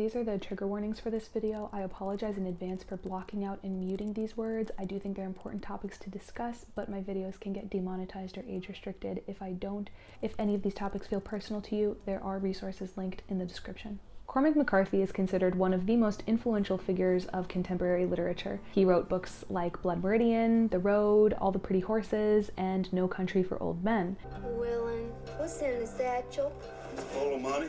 these are the trigger warnings for this video. I apologize in advance for blocking out and muting these words. I do think they're important topics to discuss, but my videos can get demonetized or age restricted if I don't. If any of these topics feel personal to you, there are resources linked in the description. Cormac McCarthy is considered one of the most influential figures of contemporary literature. He wrote books like Blood Meridian, The Road, All the Pretty Horses, and No Country for Old Men. Willin, what's in the satchel? Full of money.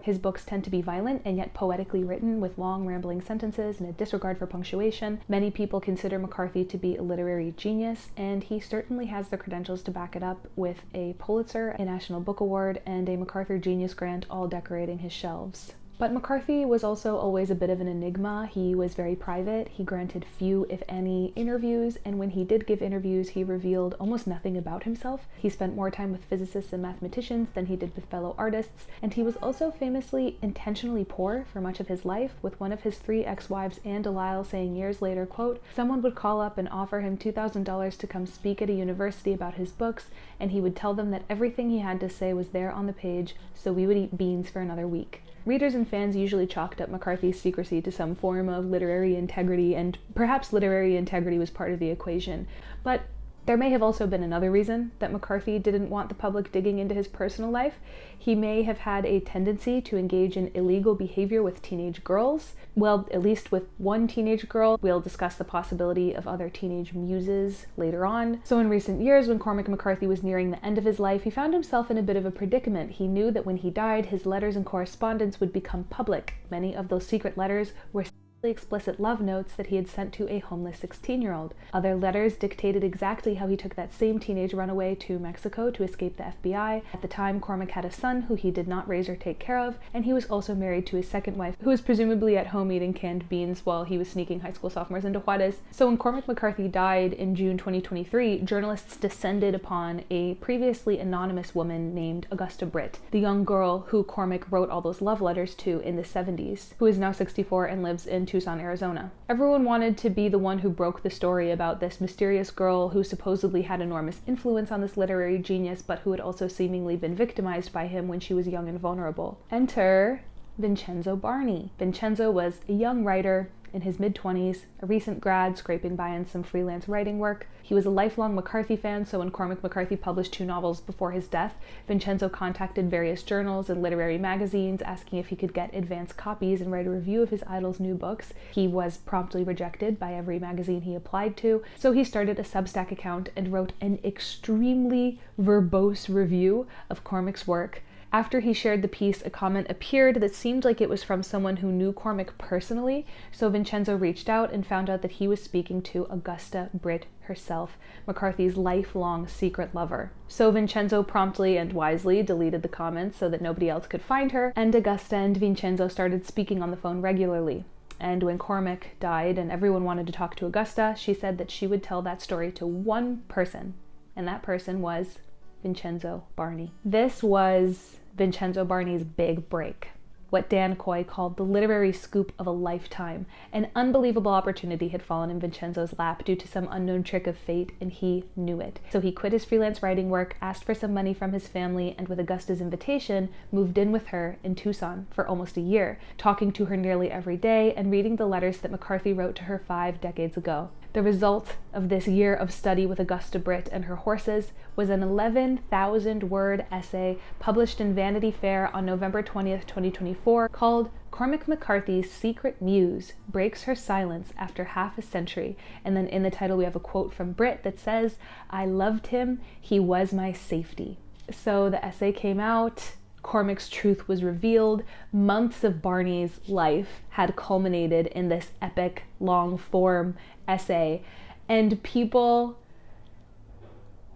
His books tend to be violent and yet poetically written with long rambling sentences and a disregard for punctuation. Many people consider McCarthy to be a literary genius, and he certainly has the credentials to back it up with a Pulitzer, a National Book Award, and a MacArthur Genius Grant all decorating his shelves. But McCarthy was also always a bit of an enigma. He was very private. He granted few, if any, interviews, and when he did give interviews, he revealed almost nothing about himself. He spent more time with physicists and mathematicians than he did with fellow artists, and he was also famously intentionally poor for much of his life, with one of his 3 ex-wives, Anne Delisle, saying years later, quote, "Someone would call up and offer him $2,000 to come speak at a university about his books, and he would tell them that everything he had to say was there on the page, so we would eat beans for another week." Readers and fans usually chalked up McCarthy's secrecy to some form of literary integrity, and perhaps literary integrity was part of the equation. But there may have also been another reason that McCarthy didn't want the public digging into his personal life. He may have had a tendency to engage in illegal behavior with teenage girls. Well, at least with one teenage girl. We'll discuss the possibility of other teenage muses later on. So in recent years, when Cormac McCarthy was nearing the end of his life, he found himself in a bit of a predicament. He knew that when he died, his letters and correspondence would become public. Many of those secret letters were explicit love notes that he had sent to a homeless 16-year-old. Other letters dictated exactly how he took that same teenage runaway to Mexico to escape the FBI. At the time, Cormac had a son who he did not raise or take care of, and he was also married to his second wife, who was presumably at home eating canned beans while he was sneaking high school sophomores into Juarez. So when Cormac McCarthy died in June 2023, journalists descended upon a previously anonymous woman named Augusta Britt, the young girl who Cormac wrote all those love letters to in the 70s, who is now 64 and lives in Tucson, Arizona. Everyone wanted to be the one who broke the story about this mysterious girl who supposedly had enormous influence on this literary genius, but who had also seemingly been victimized by him when she was young and vulnerable. Enter Vincenzo Barney. Vincenzo was a young writer in his mid-20s, a recent grad scraping by on some freelance writing work. He was a lifelong McCarthy fan, so when Cormac McCarthy published 2 novels before his death, Vincenzo contacted various journals and literary magazines asking if he could get advance copies and write a review of his idol's new books. He was promptly rejected by every magazine he applied to, so he started a Substack account and wrote an extremely verbose review of Cormac's work. After he shared the piece, a comment appeared that seemed like it was from someone who knew Cormac personally, so Vincenzo reached out and found out that he was speaking to Augusta Britt herself, McCarthy's lifelong secret lover. So Vincenzo promptly and wisely deleted the comments so that nobody else could find her, and Augusta and Vincenzo started speaking on the phone regularly. And when Cormac died and everyone wanted to talk to Augusta, she said that she would tell that story to one person, and that person was Vincenzo Barney. This was Vincenzo Barney's big break, what Dan Coy called the literary scoop of a lifetime. An unbelievable opportunity had fallen in Vincenzo's lap due to some unknown trick of fate, and he knew it. So he quit his freelance writing work, asked for some money from his family, and with Augusta's invitation, moved in with her in Tucson for almost a year, talking to her nearly every day and reading the letters that McCarthy wrote to her 5 decades ago. The result of this year of study with Augusta Britt and her horses was an 11,000-word essay published in Vanity Fair on November 20th, 2024, called Cormac McCarthy's Secret Muse Breaks Her Silence After Half a Century. And then in the title we have a quote from Britt that says, "I loved him, he was my safety." So the essay came out. Cormac's truth was revealed. Months of Barney's life had culminated in this epic, long-form essay, and people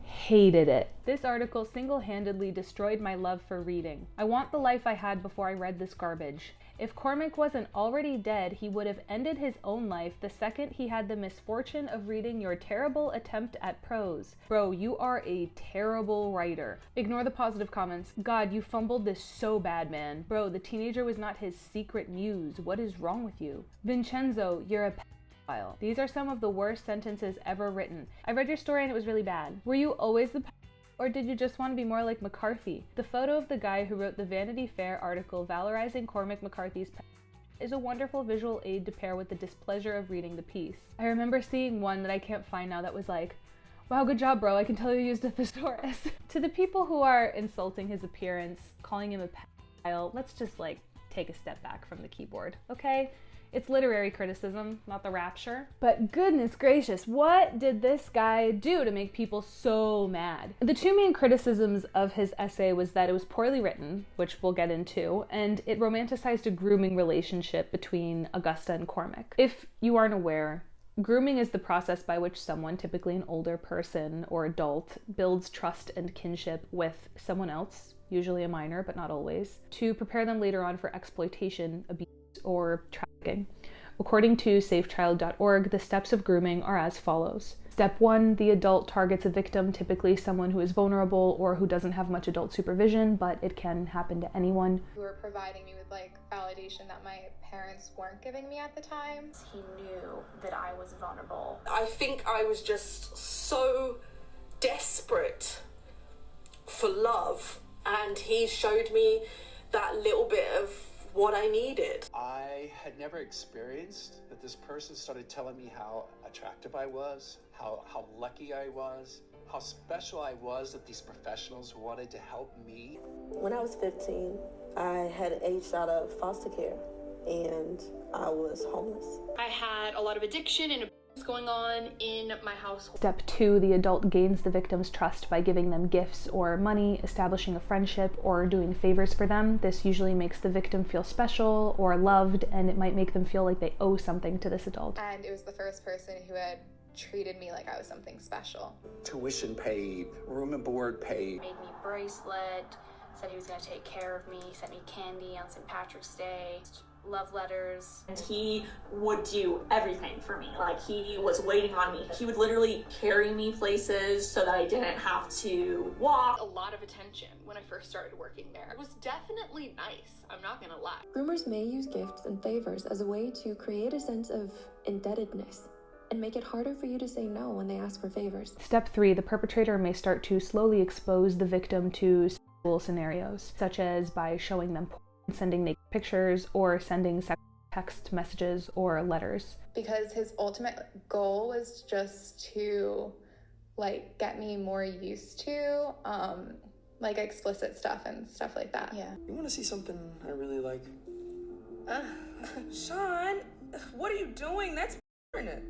hated it. This article single-handedly destroyed my love for reading. I want the life I had before I read this garbage. If Cormac wasn't already dead, he would have ended his own life the second he had the misfortune of reading your terrible attempt at prose. Bro, you are a terrible writer. Ignore the positive comments. God, you fumbled this so bad, man. Bro, the teenager was not his secret muse. What is wrong with you? Vincenzo, you're a pedophile. These are some of the worst sentences ever written. I read your story and it was really bad. Were you always the Or did you just want to be more like McCarthy? The photo of the guy who wrote the Vanity Fair article valorizing Cormac McCarthy's is a wonderful visual aid to pair with the displeasure of reading the piece. I remember seeing one that I can't find now that was like, wow, good job, bro, I can tell you used a thesaurus. To the people who are insulting his appearance, calling him a pedophile, let's just like take a step back from the keyboard, okay? It's literary criticism, not the rapture. But goodness gracious, what did this guy do to make people so mad? The two main criticisms of his essay was that it was poorly written, which we'll get into, and it romanticized a grooming relationship between Augusta and Cormac. If you aren't aware, grooming is the process by which someone, typically an older person or adult, builds trust and kinship with someone else, usually a minor, but not always, to prepare them later on for exploitation, abuse, or trafficking. According to safechild.org, the steps of grooming are as follows. Step 1, the adult targets a victim, typically someone who is vulnerable or who doesn't have much adult supervision, but it can happen to anyone. Who were providing me with validation that my parents weren't giving me at the time. He knew that I was vulnerable. I think I was just so desperate for love, and he showed me that little bit of what I needed. I had never experienced that this person started telling me how attractive I was, how lucky I was, how special I was, that these professionals wanted to help me. When I was 15, I had aged out of foster care and I was homeless. I had a lot of addiction and abuse going on in my household. Step 2, the adult gains the victim's trust by giving them gifts or money, establishing a friendship, or doing favors for them. This usually makes the victim feel special or loved, and it might make them feel like they owe something to this adult. And it was the first person who had treated me like I was something special. Tuition paid, room and board paid. Made me a bracelet, said he was going to take care of me, sent me candy on St. Patrick's Day, love letters. And he would do everything for me. Like, he was waiting on me. He would literally carry me places so that I didn't have to walk. A lot of attention when I first started working there. It was definitely nice, I'm not gonna lie. Groomers may use gifts and favors as a way to create a sense of indebtedness and make it harder for you to say no when they ask for favors. Step 3, the perpetrator may start to slowly expose the victim to sexual scenarios, such as by showing them porn, sending naked pictures, or sending text messages or letters. Because his ultimate goal was just to get me more used to explicit stuff and stuff like that. Yeah. You want to see something I really like? Sean, what are you doing? That's it.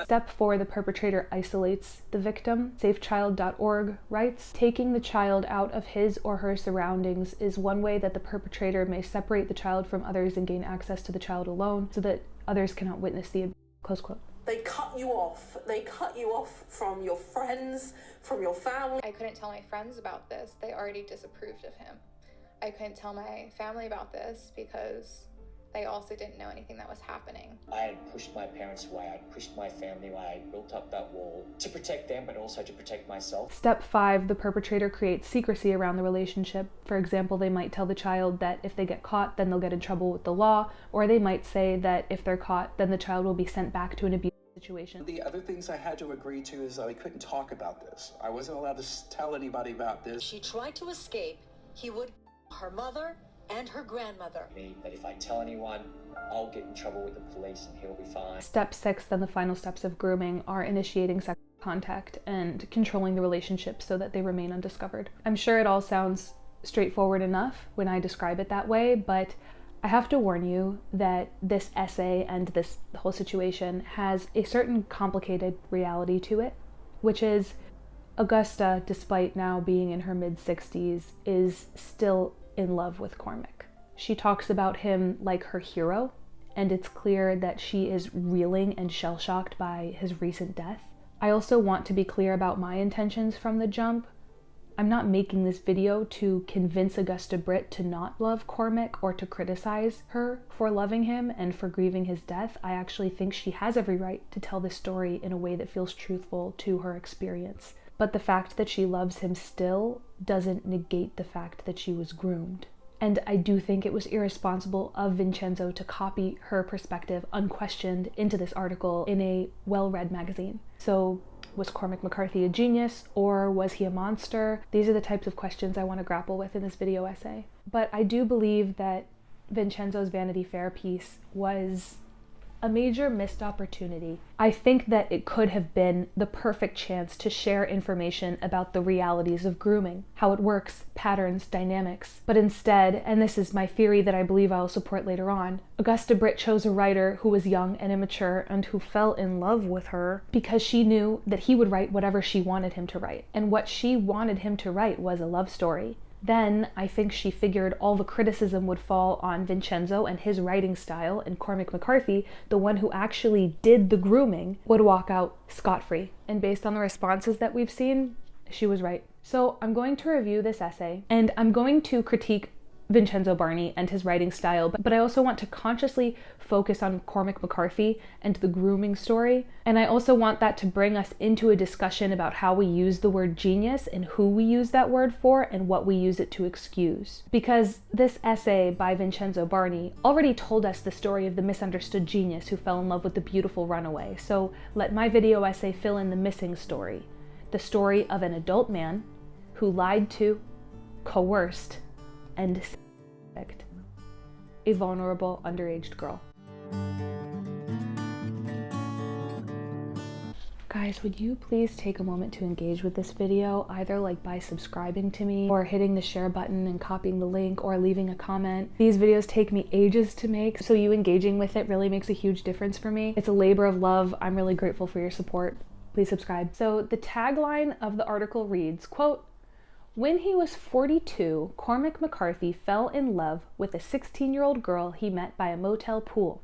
Step 4, the perpetrator isolates the victim. Safechild.org writes, taking the child out of his or her surroundings is one way that the perpetrator may separate the child from others and gain access to the child alone so that others cannot witness the abuse. Close quote. They cut you off. They cut you off from your friends, from your family. I couldn't tell my friends about this. They already disapproved of him. I couldn't tell my family about this because they also didn't know anything that was happening. I had pushed my parents away, I pushed my family away, I built up that wall to protect them, but also to protect myself. Step 5, the perpetrator creates secrecy around the relationship. For example, they might tell the child that if they get caught, then they'll get in trouble with the law, or they might say that if they're caught, then the child will be sent back to an abusive situation. The other things I had to agree to is I couldn't talk about this. I wasn't allowed to tell anybody about this. She tried to escape. He would her mother and her grandmother. That if I tell anyone, I'll get in trouble with the police and he'll be fine. Step 6, then the final steps of grooming, are initiating sexual contact and controlling the relationship so that they remain undiscovered. I'm sure it all sounds straightforward enough when I describe it that way, but I have to warn you that this essay and this whole situation has a certain complicated reality to it, which is Augusta, despite now being in her mid-60s, is still in love with Cormac. She talks about him like her hero, and it's clear that she is reeling and shell-shocked by his recent death. I also want to be clear about my intentions from the jump. I'm not making this video to convince Augusta Britt to not love Cormac or to criticize her for loving him and for grieving his death. I actually think she has every right to tell this story in a way that feels truthful to her experience. But the fact that she loves him still doesn't negate the fact that she was groomed. And I do think it was irresponsible of Vincenzo to copy her perspective unquestioned into this article in a well-read magazine. So Was Cormac McCarthy a genius, or was he a monster? These are the types of questions I want to grapple with in this video essay. But I do believe that Vincenzo's Vanity Fair piece was a major missed opportunity. I think that it could have been the perfect chance to share information about the realities of grooming, how it works, patterns, dynamics. But instead, and this is my theory that I believe I'll support later on, Augusta Britt chose a writer who was young and immature and who fell in love with her because she knew that he would write whatever she wanted him to write. And what she wanted him to write was a love story. Then I think she figured all the criticism would fall on Vincenzo and his writing style, and Cormac McCarthy, the one who actually did the grooming, would walk out scot-free. And based on the responses that we've seen, she was right. So I'm going to review this essay, and I'm going to critique Vincenzo Barney and his writing style, but I also want to consciously focus on Cormac McCarthy and the grooming story. And I also want that to bring us into a discussion about how we use the word genius and who we use that word for and what we use it to excuse. Because this essay by Vincenzo Barney already told us the story of the misunderstood genius who fell in love with the beautiful runaway. So let my video essay fill in the missing story. The story of an adult man who lied to, coerced, and a vulnerable underage girl. Guys, would you please take a moment to engage with this video, either like by subscribing to me or hitting the share button and copying the link or leaving a comment. These videos take me ages to make, so you engaging with it really makes a huge difference for me. It's a labor of love. I'm really grateful for your support. Please subscribe. So the tagline of the article reads, quote, "When he was 42, Cormac McCarthy fell in love with a 16-year-old girl he met by a motel pool.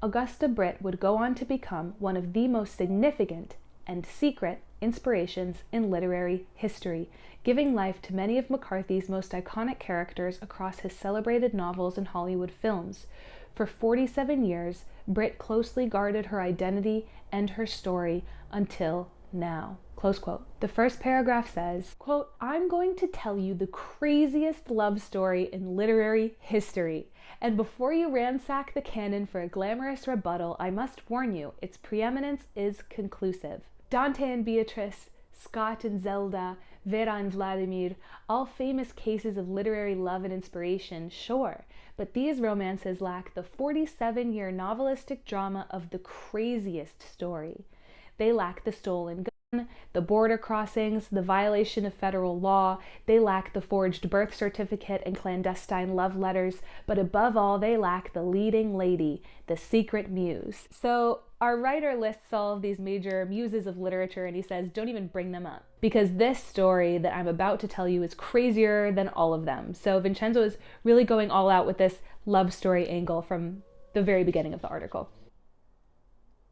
Augusta Britt would go on to become one of the most significant and secret inspirations in literary history, giving life to many of McCarthy's most iconic characters across his celebrated novels and Hollywood films. For 47 years, Britt closely guarded her identity and her story until now." Close quote. The first paragraph says, quote, "I'm going to tell you the craziest love story in literary history. And before you ransack the canon for a glamorous rebuttal, I must warn you, its preeminence is conclusive. Dante and Beatrice, Scott and Zelda, Vera and Vladimir, all famous cases of literary love and inspiration, sure, but these romances lack the 47-year novelistic drama of the craziest story. They lack the stolen gun, the border crossings, the violation of federal law. They lack the forged birth certificate and clandestine love letters, but above all, they lack the leading lady, the secret muse." So our writer lists all of these major muses of literature, and he says, don't even bring them up, because this story that I'm about to tell you is crazier than all of them. So Vincenzo is really going all out with this love story angle from the very beginning of the article.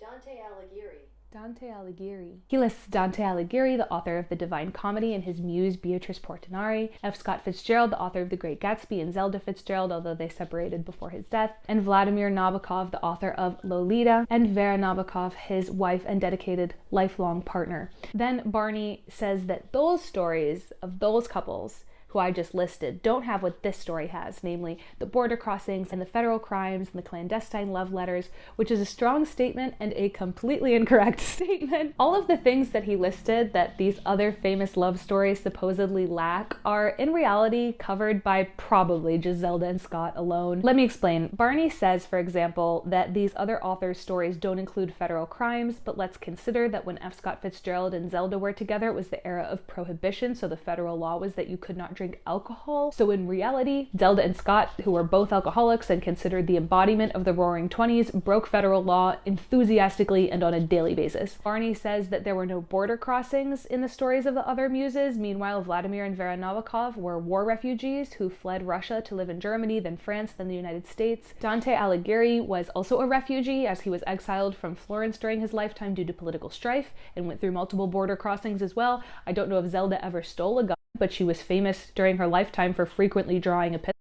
Dante Alighieri. He lists Dante Alighieri, the author of the Divine Comedy, and his muse Beatrice Portinari, F. Scott Fitzgerald, the author of The Great Gatsby, and Zelda Fitzgerald, although they separated before his death, and Vladimir Nabokov, the author of Lolita, and Vera Nabokov, his wife and dedicated lifelong partner. Then Barney says that those stories of those couples who I just listed don't have what this story has, namely the border crossings and the federal crimes and the clandestine love letters, which is a strong statement and a completely incorrect statement. All of the things that he listed that these other famous love stories supposedly lack are in reality covered by probably just Zelda and Scott alone. Let me explain. Barney says, for example, that these other authors' stories don't include federal crimes, but let's consider that when F. Scott Fitzgerald and Zelda were together, it was the era of prohibition, so the federal law was that you could not drink alcohol. So in reality, Zelda and Scott, who were both alcoholics and considered the embodiment of the Roaring Twenties, broke federal law enthusiastically and on a daily basis. Barney says that there were no border crossings in the stories of the other muses. Meanwhile, Vladimir and Vera Nabokov were war refugees who fled Russia to live in Germany, then France, then the United States. Dante Alighieri was also a refugee, as he was exiled from Florence during his lifetime due to political strife and went through multiple border crossings as well. I don't know if Zelda ever stole a gun, but she was famous during her lifetime for frequently drawing a pistol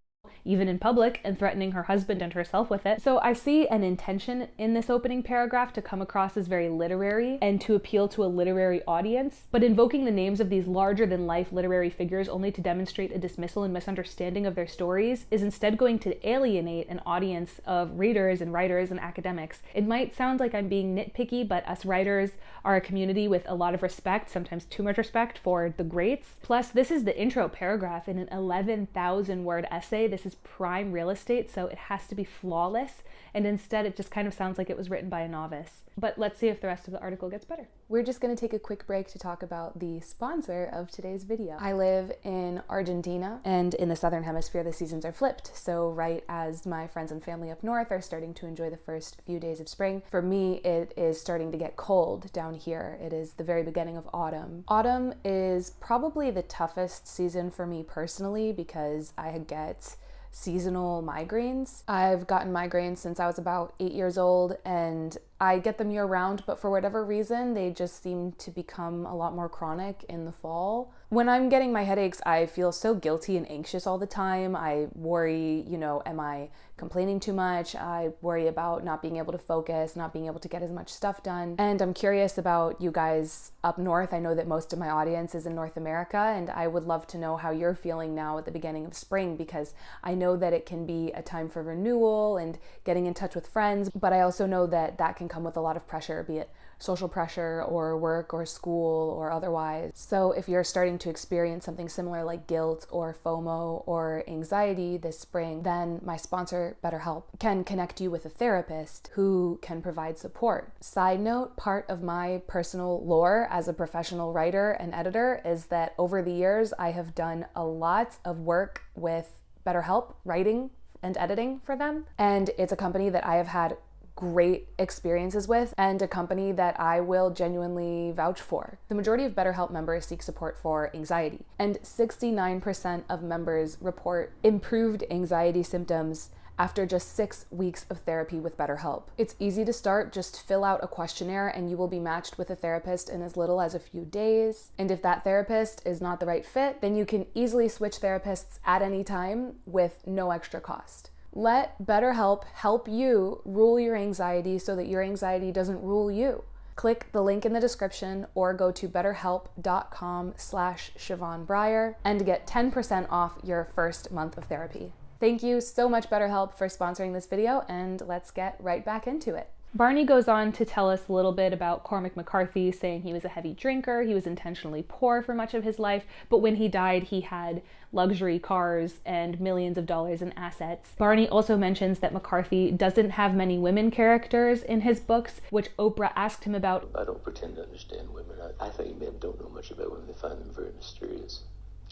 even in public, and threatening her husband and herself with it. So I see an intention in this opening paragraph to come across as very literary and to appeal to a literary audience, but invoking the names of these larger-than-life literary figures only to demonstrate a dismissal and misunderstanding of their stories is instead going to alienate an audience of readers and writers and academics. It might sound like I'm being nitpicky, but us writers are a community with a lot of respect, sometimes too much respect, for the greats. Plus, this is the intro paragraph in an 11,000-word essay. This is prime real estate, so it has to be flawless, and instead it just kind of sounds like it was written by a novice. But let's see if the rest of the article gets better. We're just going to take a quick break to talk about the sponsor of today's video. I live in Argentina, and in the southern hemisphere the seasons are flipped. So right as my friends and family up north are starting to enjoy the first few days of spring, for me it is starting to get cold down here. It is the very beginning of autumn. Autumn is probably the toughest season for me personally because I get seasonal migraines. I've gotten migraines since I was about 8 years old, and I get them year round, but for whatever reason, they just seem to become a lot more chronic in the fall. When I'm getting my headaches, I feel so guilty and anxious all the time. I worry, am I complaining too much? I worry about not being able to focus, not being able to get as much stuff done. And I'm curious about you guys up north. I know that most of my audience is in North America, and I would love to know how you're feeling now at the beginning of spring, because I know that it can be a time for renewal and getting in touch with friends, but I also know that that can come with a lot of pressure, be it social pressure or work or school or otherwise. So if you're starting to experience something similar like guilt or FOMO or anxiety this spring, then my sponsor, BetterHelp, can connect you with a therapist who can provide support. Side note, part of my personal lore as a professional writer and editor is that over the years I have done a lot of work with BetterHelp, writing and editing for them, and it's a company that I have had great experiences with and a company that I will genuinely vouch for. The majority of BetterHelp members seek support for anxiety, and 69% of members report improved anxiety symptoms after just 6 weeks of therapy with BetterHelp. It's easy to start. Just fill out a questionnaire and you will be matched with a therapist in as little as a few days. And if that therapist is not the right fit, then you can easily switch therapists at any time with no extra cost. Let BetterHelp help you rule your anxiety so that your anxiety doesn't rule you. Click the link in the description or go to betterhelp.com/Siobhan Breyer and get 10% off your first month of therapy. Thank you so much, BetterHelp, for sponsoring this video, and let's get right back into it. Barney goes on to tell us a little bit about Cormac McCarthy, saying he was a heavy drinker, he was intentionally poor for much of his life, but when he died, he had luxury cars and millions of dollars in assets. Barney also mentions that McCarthy doesn't have many women characters in his books, which Oprah asked him about. I don't pretend to understand women. I think men don't know much about women. They find them very mysterious.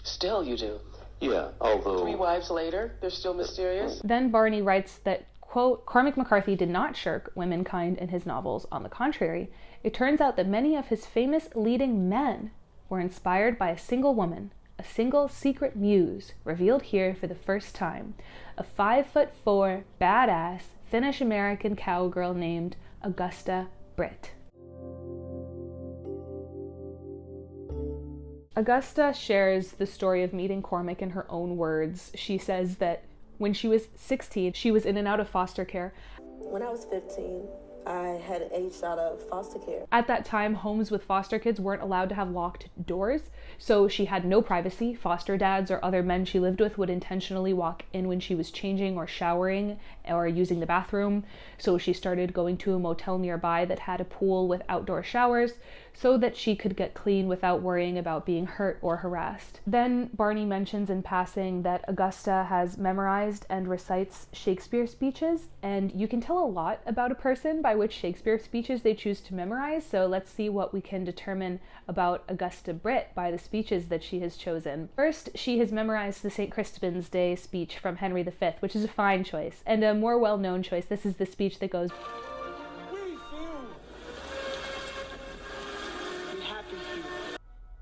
Still you do? Yeah, although 3 wives later, they're still mysterious? Then Barney writes that, quote, Cormac McCarthy did not shirk womankind in his novels. On the contrary, it turns out that many of his famous leading men were inspired by a single woman, a single secret muse, revealed here for the first time, a 5'4", badass Finnish-American cowgirl named Augusta Britt. Augusta shares the story of meeting Cormac in her own words. She says that when she was 16, she was in and out of foster care. When I was 15, I had aged out of foster care. At that time, homes with foster kids weren't allowed to have locked doors, so she had no privacy. Foster dads or other men she lived with would intentionally walk in when she was changing or showering or using the bathroom. So she started going to a motel nearby that had a pool with outdoor showers so that she could get clean without worrying about being hurt or harassed. Then Barney mentions in passing that Augusta has memorized and recites Shakespeare speeches, and you can tell a lot about a person by which Shakespeare speeches they choose to memorize. So let's see what we can determine about Augusta Britt by the speeches that she has chosen. First, she has memorized the St. Crispin's Day speech from Henry V, which is a fine choice, and a more well-known choice. This is the speech that goes,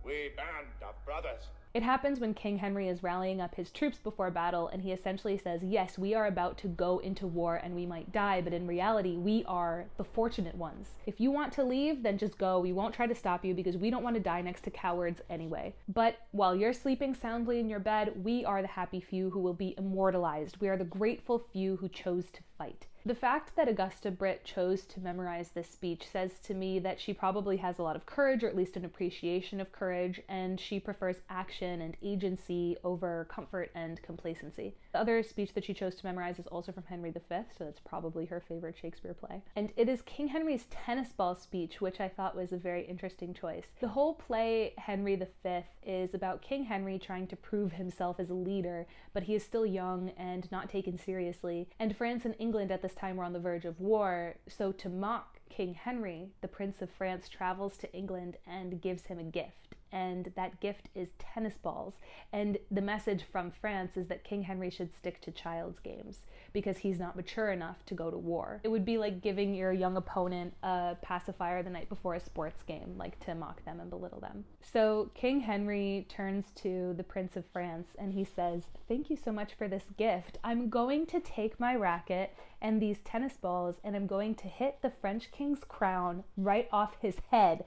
We band of brothers It happens when King Henry is rallying up his troops before battle, and he essentially says, yes, we are about to go into war and we might die, but in reality, we are the fortunate ones. If you want to leave, then just go. We won't try to stop you because we don't want to die next to cowards anyway. But while you're sleeping soundly in your bed, we are the happy few who will be immortalized. We are the grateful few who chose to fight. The fact that Augusta Britt chose to memorize this speech says to me that she probably has a lot of courage, or at least an appreciation of courage, and she prefers action and agency over comfort and complacency. The other speech that she chose to memorize is also from Henry V, so that's probably her favorite Shakespeare play. And it is King Henry's tennis ball speech, which I thought was a very interesting choice. The whole play, Henry V, is about King Henry trying to prove himself as a leader, but he is still young and not taken seriously. And France and England at this time were on the verge of war, so to mock King Henry, the Prince of France travels to England and gives him a gift. And that gift is tennis balls. And the message from France is that King Henry should stick to child's games because he's not mature enough to go to war. It would be like giving your young opponent a pacifier the night before a sports game, like to mock them and belittle them. So King Henry turns to the Prince of France and he says, "Thank you so much for this gift. I'm going to take my racket and these tennis balls and I'm going to hit the French king's crown right off his head."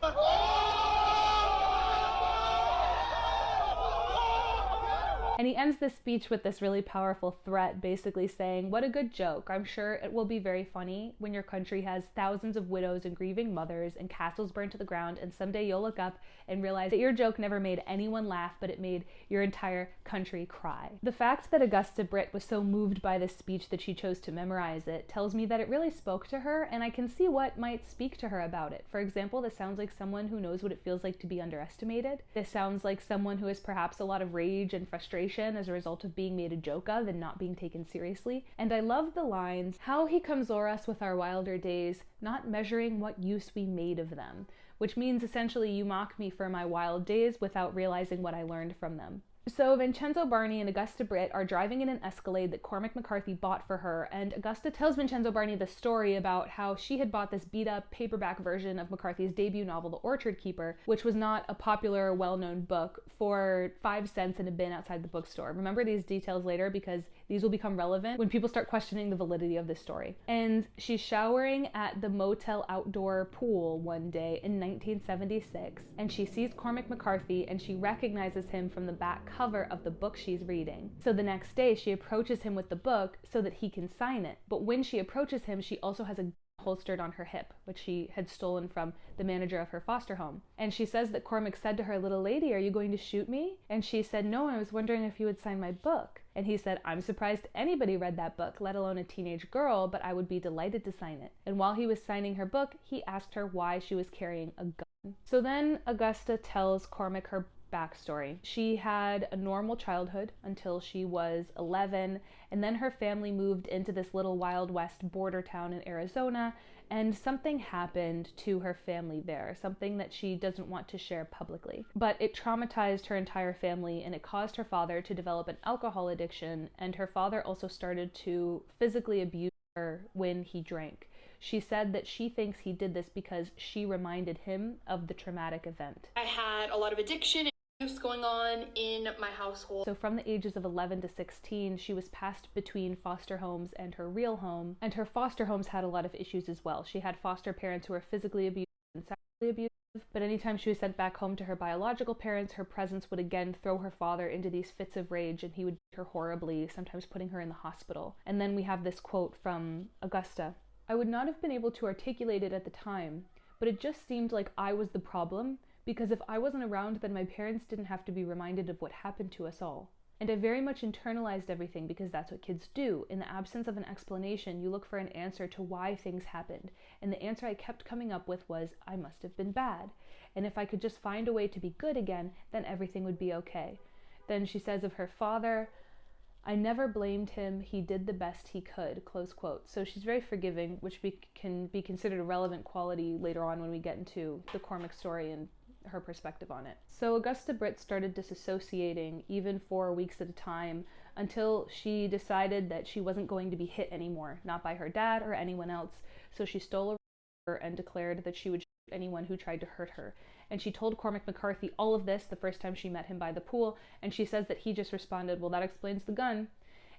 And he ends this speech with this really powerful threat, basically saying, what a good joke. I'm sure it will be very funny when your country has thousands of widows and grieving mothers and castles burned to the ground, and someday you'll look up and realize that your joke never made anyone laugh, but it made your entire country cry. The fact that Augusta Britt was so moved by this speech that she chose to memorize it tells me that it really spoke to her, and I can see what might speak to her about it. For example, this sounds like someone who knows what it feels like to be underestimated. This sounds like someone who has perhaps a lot of rage and frustration as a result of being made a joke of and not being taken seriously. And I love the lines, "How he comes o'er us with our wilder days, not measuring what use we made of them," which means essentially you mock me for my wild days without realizing what I learned from them. So Vincenzo Barney and Augusta Britt are driving in an Escalade that Cormac McCarthy bought for her, and Augusta tells Vincenzo Barney the story about how she had bought this beat-up paperback version of McCarthy's debut novel, The Orchard Keeper, which was not a popular or well-known book, for 5 cents in a bin outside the bookstore. Remember these details later because these will become relevant when people start questioning the validity of this story. And she's showering at the motel outdoor pool one day in 1976, and she sees Cormac McCarthy and she recognizes him from the back cover of the book she's reading. So the next day she approaches him with the book so that he can sign it. But when she approaches him, she also has a holstered on her hip, which she had stolen from the manager of her foster home. And she says that Cormac said to her, "Little lady, are you going to shoot me?" And she said, "No, I was wondering if you would sign my book." And he said, "I'm surprised anybody read that book, let alone a teenage girl, but I would be delighted to sign it." And while he was signing her book, he asked her why she was carrying a gun. So then Augusta tells Cormac her backstory. She had a normal childhood until she was 11, and then her family moved into this little Wild West border town in Arizona, and something happened to her family there, something that she doesn't want to share publicly. But it traumatized her entire family, and it caused her father to develop an alcohol addiction, and her father also started to physically abuse her when he drank. She said that she thinks he did this because she reminded him of the traumatic event. I had a lot of addiction going on in my household. So from the ages of 11 to 16, she was passed between foster homes and her real home, and her foster homes had a lot of issues as well. She had foster parents who were physically abusive and sexually abusive, but anytime she was sent back home to her biological parents, her presence would again throw her father into these fits of rage, and he would beat her horribly, sometimes putting her in the hospital. And then we have this quote from Augusta. "I would not have been able to articulate it at the time, but it just seemed like I was the problem, because if I wasn't around, then my parents didn't have to be reminded of what happened to us all. And I very much internalized everything because that's what kids do. In the absence of an explanation, you look for an answer to why things happened. And the answer I kept coming up with was, I must have been bad. And if I could just find a way to be good again, then everything would be okay." Then she says of her father, "I never blamed him. He did the best he could," close quote. So she's very forgiving, which can be considered a relevant quality later on when we get into the Cormac story and her perspective on it. So Augusta Britt started disassociating even for weeks at a time until she decided that she wasn't going to be hit anymore, not by her dad or anyone else. So she stole a revolver and declared that she would shoot anyone who tried to hurt her. And she told Cormac McCarthy all of this the first time she met him by the pool, and she says that he just responded, "Well, that explains the gun."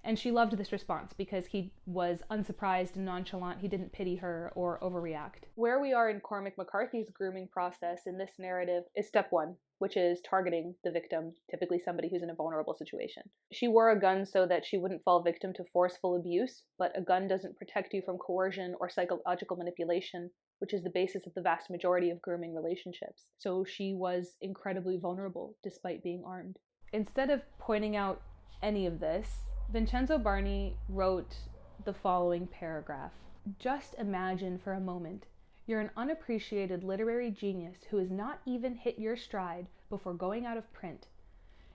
And she loved this response because he was unsurprised and nonchalant. He didn't pity her or overreact. Where we are in Cormac McCarthy's grooming process in this narrative is step one, which is targeting the victim, typically somebody who's in a vulnerable situation. She wore a gun so that she wouldn't fall victim to forceful abuse, but a gun doesn't protect you from coercion or psychological manipulation, which is the basis of the vast majority of grooming relationships. So she was incredibly vulnerable despite being armed. Instead of pointing out any of this, Vincenzo Barney wrote the following paragraph. Just imagine for a moment you're an unappreciated literary genius who has not even hit your stride before going out of print.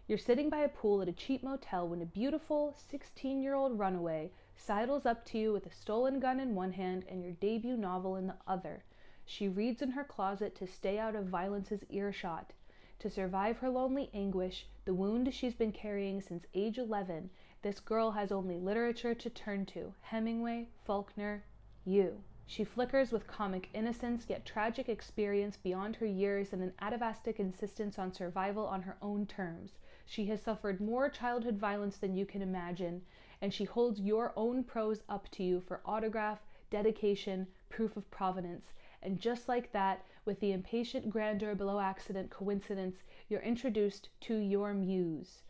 You're sitting by a pool at a cheap motel when a beautiful 16-year-old runaway sidles up to you with a stolen gun in one hand and your debut novel in the other. She reads in her closet to stay out of violence's earshot. To survive her lonely anguish, the wound she's been carrying since age 11, this girl has only literature to turn to. Hemingway, Faulkner, you. She flickers with comic innocence, yet tragic experience beyond her years and an atavistic insistence on survival on her own terms. She has suffered more childhood violence than you can imagine, and she holds your own prose up to you for autograph, dedication, proof of provenance. And just like that, with the impatient grandeur below accident coincidence, you're introduced to your muse,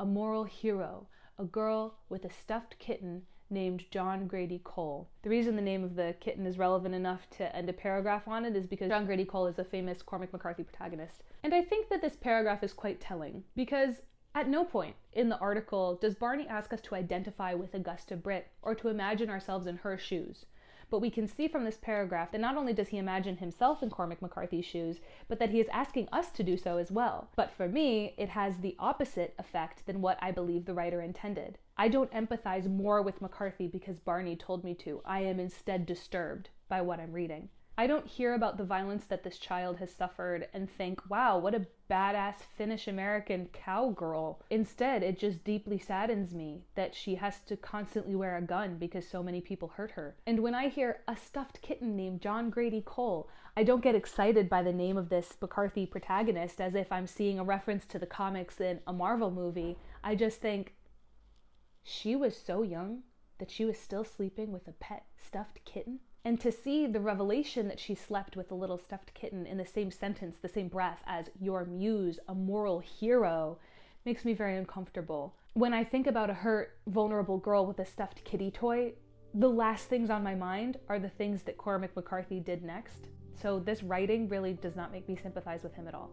a moral hero, a girl with a stuffed kitten named John Grady Cole. The reason the name of the kitten is relevant enough to end a paragraph on it is because John Grady Cole is a famous Cormac McCarthy protagonist. And I think that this paragraph is quite telling, because at no point in the article does Barney ask us to identify with Augusta Britt or to imagine ourselves in her shoes. But we can see from this paragraph that not only does he imagine himself in Cormac McCarthy's shoes, but that he is asking us to do so as well. But for me, it has the opposite effect than what I believe the writer intended. I don't empathize more with McCarthy because Barney told me to. I am instead disturbed by what I'm reading. I don't hear about the violence that this child has suffered and think, wow, what a badass Finnish American cowgirl. Instead, it just deeply saddens me that she has to constantly wear a gun because so many people hurt her. And when I hear a stuffed kitten named John Grady Cole, I don't get excited by the name of this McCarthy protagonist as if I'm seeing a reference to the comics in a Marvel movie. I just think, she was so young that she was still sleeping with a pet stuffed kitten? And to see the revelation that she slept with a little stuffed kitten in the same sentence, the same breath as your muse, a moral hero, makes me very uncomfortable. When I think about a hurt, vulnerable girl with a stuffed kitty toy, the last things on my mind are the things that Cormac McCarthy did next. So this writing really does not make me sympathize with him at all.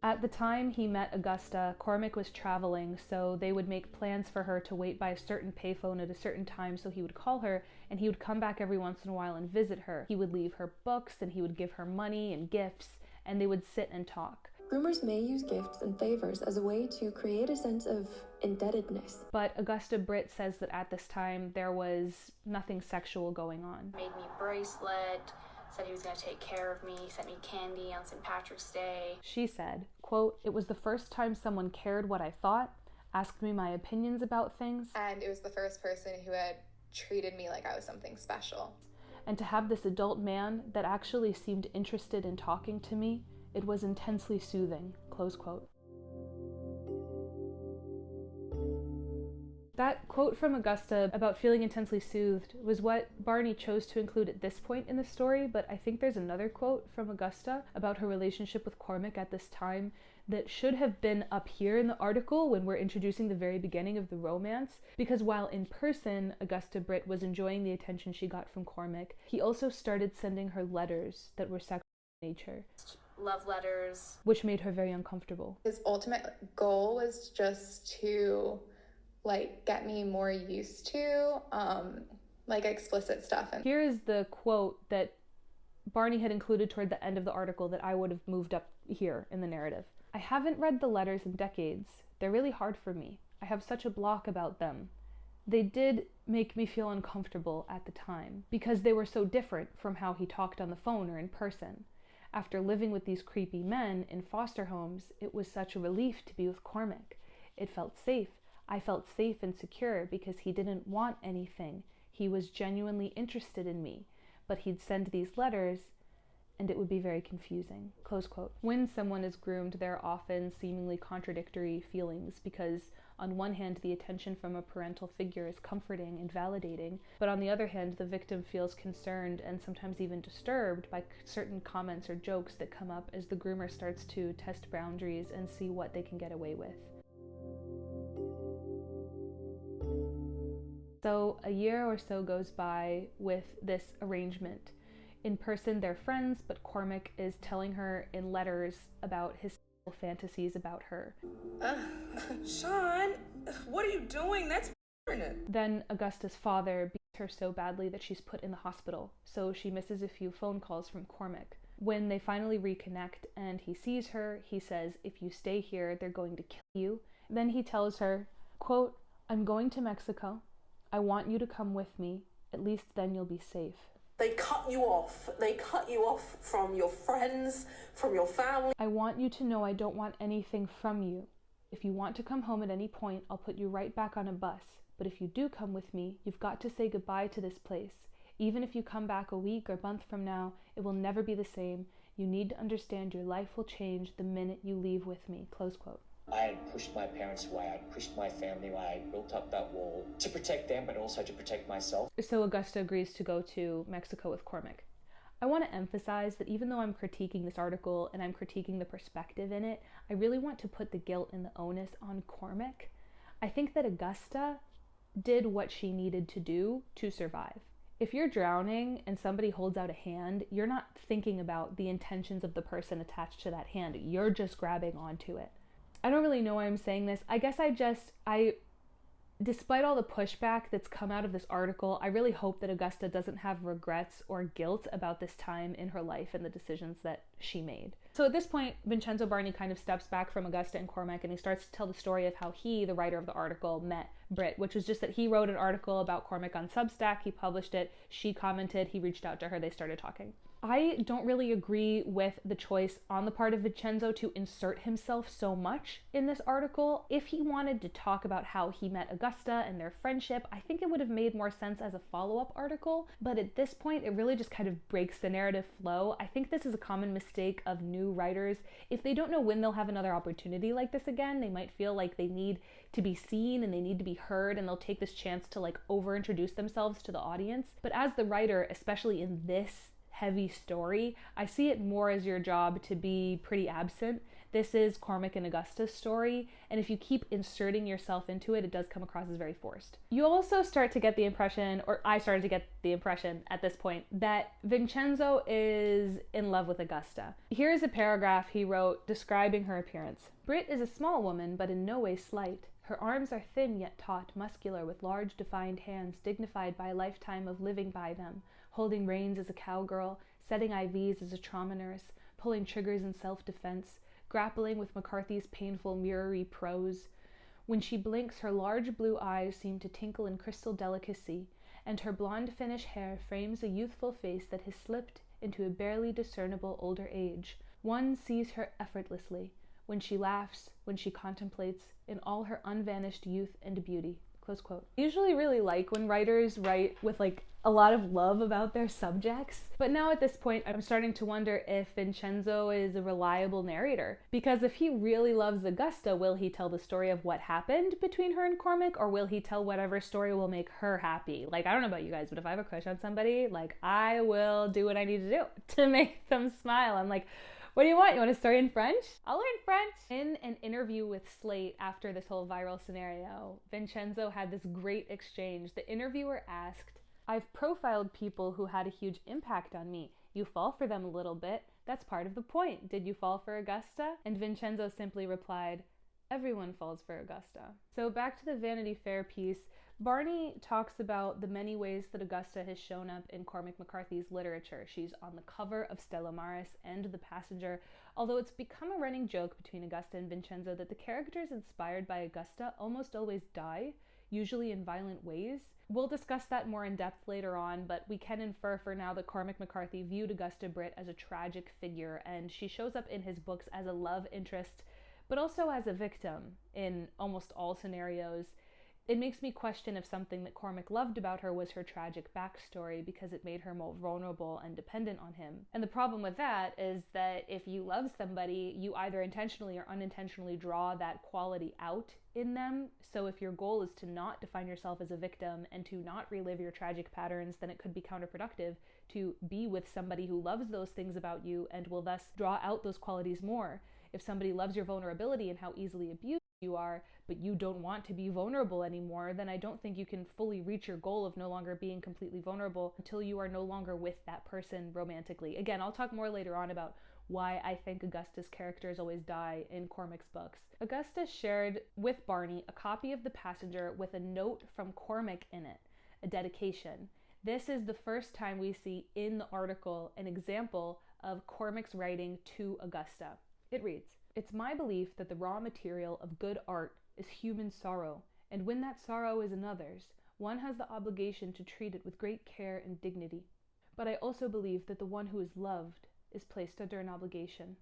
At the time he met Augusta, Cormac was traveling, so they would make plans for her to wait by a certain payphone at a certain time, so he would call her, and he would come back every once in a while and visit her. He would leave her books, and he would give her money and gifts, and they would sit and talk. Groomers may use gifts and favors as a way to create a sense of indebtedness. But Augusta Britt says that at this time there was nothing sexual going on. Made me bracelet, said he was going to take care of me, sent me candy on St. Patrick's Day. She said, quote, "It was the first time someone cared what I thought, asked me my opinions about things. And it was the first person who had treated me like I was something special. And to have this adult man that actually seemed interested in talking to me, it was intensely soothing," close quote. That quote from Augusta about feeling intensely soothed was what Barney chose to include at this point in the story, but I think there's another quote from Augusta about her relationship with Cormac at this time that should have been up here in the article when we're introducing the very beginning of the romance, because while in person Augusta Britt was enjoying the attention she got from Cormac, he also started sending her letters that were sexual in nature. Love letters. Which made her very uncomfortable. His ultimate goal was just to get me more used to explicit stuff. And here is the quote that Barney had included toward the end of the article that I would have moved up here in the narrative. "I haven't read the letters in decades. They're really hard for me. I have such a block about them. They did make me feel uncomfortable at the time because they were so different from how he talked on the phone or in person. After living with these creepy men in foster homes, it was such a relief to be with Cormac. It felt safe. I felt safe and secure because he didn't want anything. He was genuinely interested in me. but he'd send these letters and it would be very confusing, close quote. When someone is groomed, there are often seemingly contradictory feelings because on one hand, the attention from a parental figure is comforting and validating, but on the other hand, the victim feels concerned and sometimes even disturbed by certain comments or jokes that come up as the groomer starts to test boundaries and see what they can get away with. So a year or so goes by with this arrangement. In person, they're friends, but Cormac is telling her in letters about his fantasies about her. Sean, what are you doing? That's Then Augusta's father beats her so badly that she's put in the hospital, so she misses a few phone calls from Cormac. When they finally reconnect and he sees her, he says, "If you stay here, they're going to kill you." Then he tells her, quote, "I'm going to Mexico. I want you to come with me. At least then you'll be safe." They cut you off. They cut you off from your friends, from your family. "I want you to know I don't want anything from you. If you want to come home at any point, I'll put you right back on a bus. But if you do come with me, you've got to say goodbye to this place. Even if you come back a week or month from now, it will never be the same. You need to understand your life will change the minute you leave with me." Close quote. I had pushed my parents away, I'd pushed my family away, I built up that wall to protect them, but also to protect myself. So Augusta agrees to go to Mexico with Cormac. I want to emphasize that even though I'm critiquing this article and I'm critiquing the perspective in it, I really want to put the guilt and the onus on Cormac. I think that Augusta did what she needed to do to survive. If you're drowning and somebody holds out a hand, you're not thinking about the intentions of the person attached to that hand. You're just grabbing onto it. I don't really know why I'm saying this. I guess despite all the pushback that's come out of this article, I really hope that Augusta doesn't have regrets or guilt about this time in her life and the decisions that she made. So at this point, Vincenzo Barney kind of steps back from Augusta and Cormac and he starts to tell the story of how he, the writer of the article, met Britt, which was just that he wrote an article about Cormac on Substack, he published it, she commented, he reached out to her, they started talking. I don't really agree with the choice on the part of Vincenzo to insert himself so much in this article. If he wanted to talk about how he met Augusta and their friendship, I think it would have made more sense as a follow-up article, but at this point, it really just kind of breaks the narrative flow. I think this is a common mistake of new writers. If they don't know when they'll have another opportunity like this again, they might feel like they need to be seen and they need to be heard, and they'll take this chance to like over-introduce themselves to the audience. But as the writer, especially in this heavy story, I see it more as your job to be pretty absent. This is Cormac and Augusta's story, and if you keep inserting yourself into it, it does come across as very forced. You also start to get the impression, or I started to get the impression at this point, that Vincenzo is in love with Augusta. Here's a paragraph he wrote describing her appearance. "Britt is a small woman, but in no way slight. Her arms are thin yet taut, muscular, with large defined hands dignified by a lifetime of living by them, holding reins as a cowgirl, setting IVs as a trauma nurse, pulling triggers in self-defense, grappling with McCarthy's painful mirrory prose. When she blinks, her large blue eyes seem to tinkle in crystal delicacy, and her blonde Finnish hair frames a youthful face that has slipped into a barely discernible older age. One sees her effortlessly, when she laughs, when she contemplates, in all her unvanished youth and beauty." Close quote. I usually really like when writers write with like a lot of love about their subjects, but now at this point I'm starting to wonder if Vincenzo is a reliable narrator, because if he really loves Augusta, will he tell the story of what happened between her and Cormac, or will he tell whatever story will make her happy? Like, I don't know about you guys, but if I have a crush on somebody, like, I will do what I need to do to make them smile. I'm like, what do you want? You want a story in French? I'll learn French. In an interview with Slate after this whole viral scenario, Vincenzo had this great exchange. The interviewer asked, "I've profiled people who had a huge impact on me. You fall for them a little bit. That's part of the point. Did you fall for Augusta?" And Vincenzo simply replied, "Everyone falls for Augusta." So back to the Vanity Fair piece, Barney talks about the many ways that Augusta has shown up in Cormac McCarthy's literature. She's on the cover of Stella Maris and The Passenger, although it's become a running joke between Augusta and Vincenzo that the characters inspired by Augusta almost always die, usually in violent ways. We'll discuss that more in depth later on, but we can infer for now that Cormac McCarthy viewed Augusta Britt as a tragic figure, and she shows up in his books as a love interest, but also as a victim in almost all scenarios. It makes me question if something that Cormac loved about her was her tragic backstory, because it made her more vulnerable and dependent on him. And the problem with that is that if you love somebody, you either intentionally or unintentionally draw that quality out in them. So if your goal is to not define yourself as a victim and to not relive your tragic patterns, then it could be counterproductive to be with somebody who loves those things about you and will thus draw out those qualities more. If somebody loves your vulnerability and how easily abused you are, but you don't want to be vulnerable anymore, then I don't think you can fully reach your goal of no longer being completely vulnerable until you are no longer with that person romantically. Again, I'll talk more later on about why I think Augusta's characters always die in Cormac's books. Augusta shared with Barney a copy of The Passenger with a note from Cormac in it, a dedication. This is the first time we see in the article an example of Cormac's writing to Augusta. It reads, "It's my belief that the raw material of good art is human sorrow, and when that sorrow is another's, one has the obligation to treat it with great care and dignity. But I also believe that the one who is loved is placed under an obligation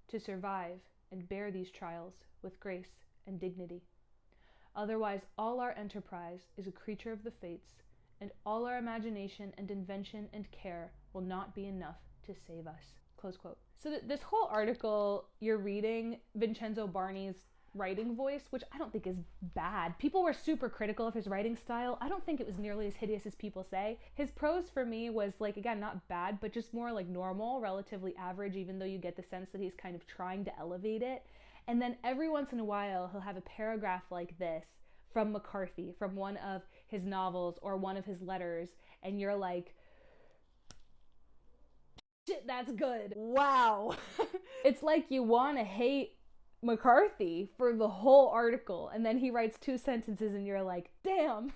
to survive and bear these trials with grace and dignity. Otherwise, all our enterprise is a creature of the fates, and all our imagination and invention and care will not be enough to save us." Close quote. So this whole article, you're reading Vincenzo Barney's writing voice, which I don't think is bad. People were super critical of his writing style. I don't think it was nearly as hideous as people say. His prose for me was, like, again, not bad, but just more like normal, relatively average, even though you get the sense that he's kind of trying to elevate it. And then every once in a while, he'll have a paragraph like this from McCarthy, from one of his novels or one of his letters, and you're like, shit, that's good. Wow. It's like you want to hate McCarthy for the whole article, and then he writes 2 sentences and you're like, damn,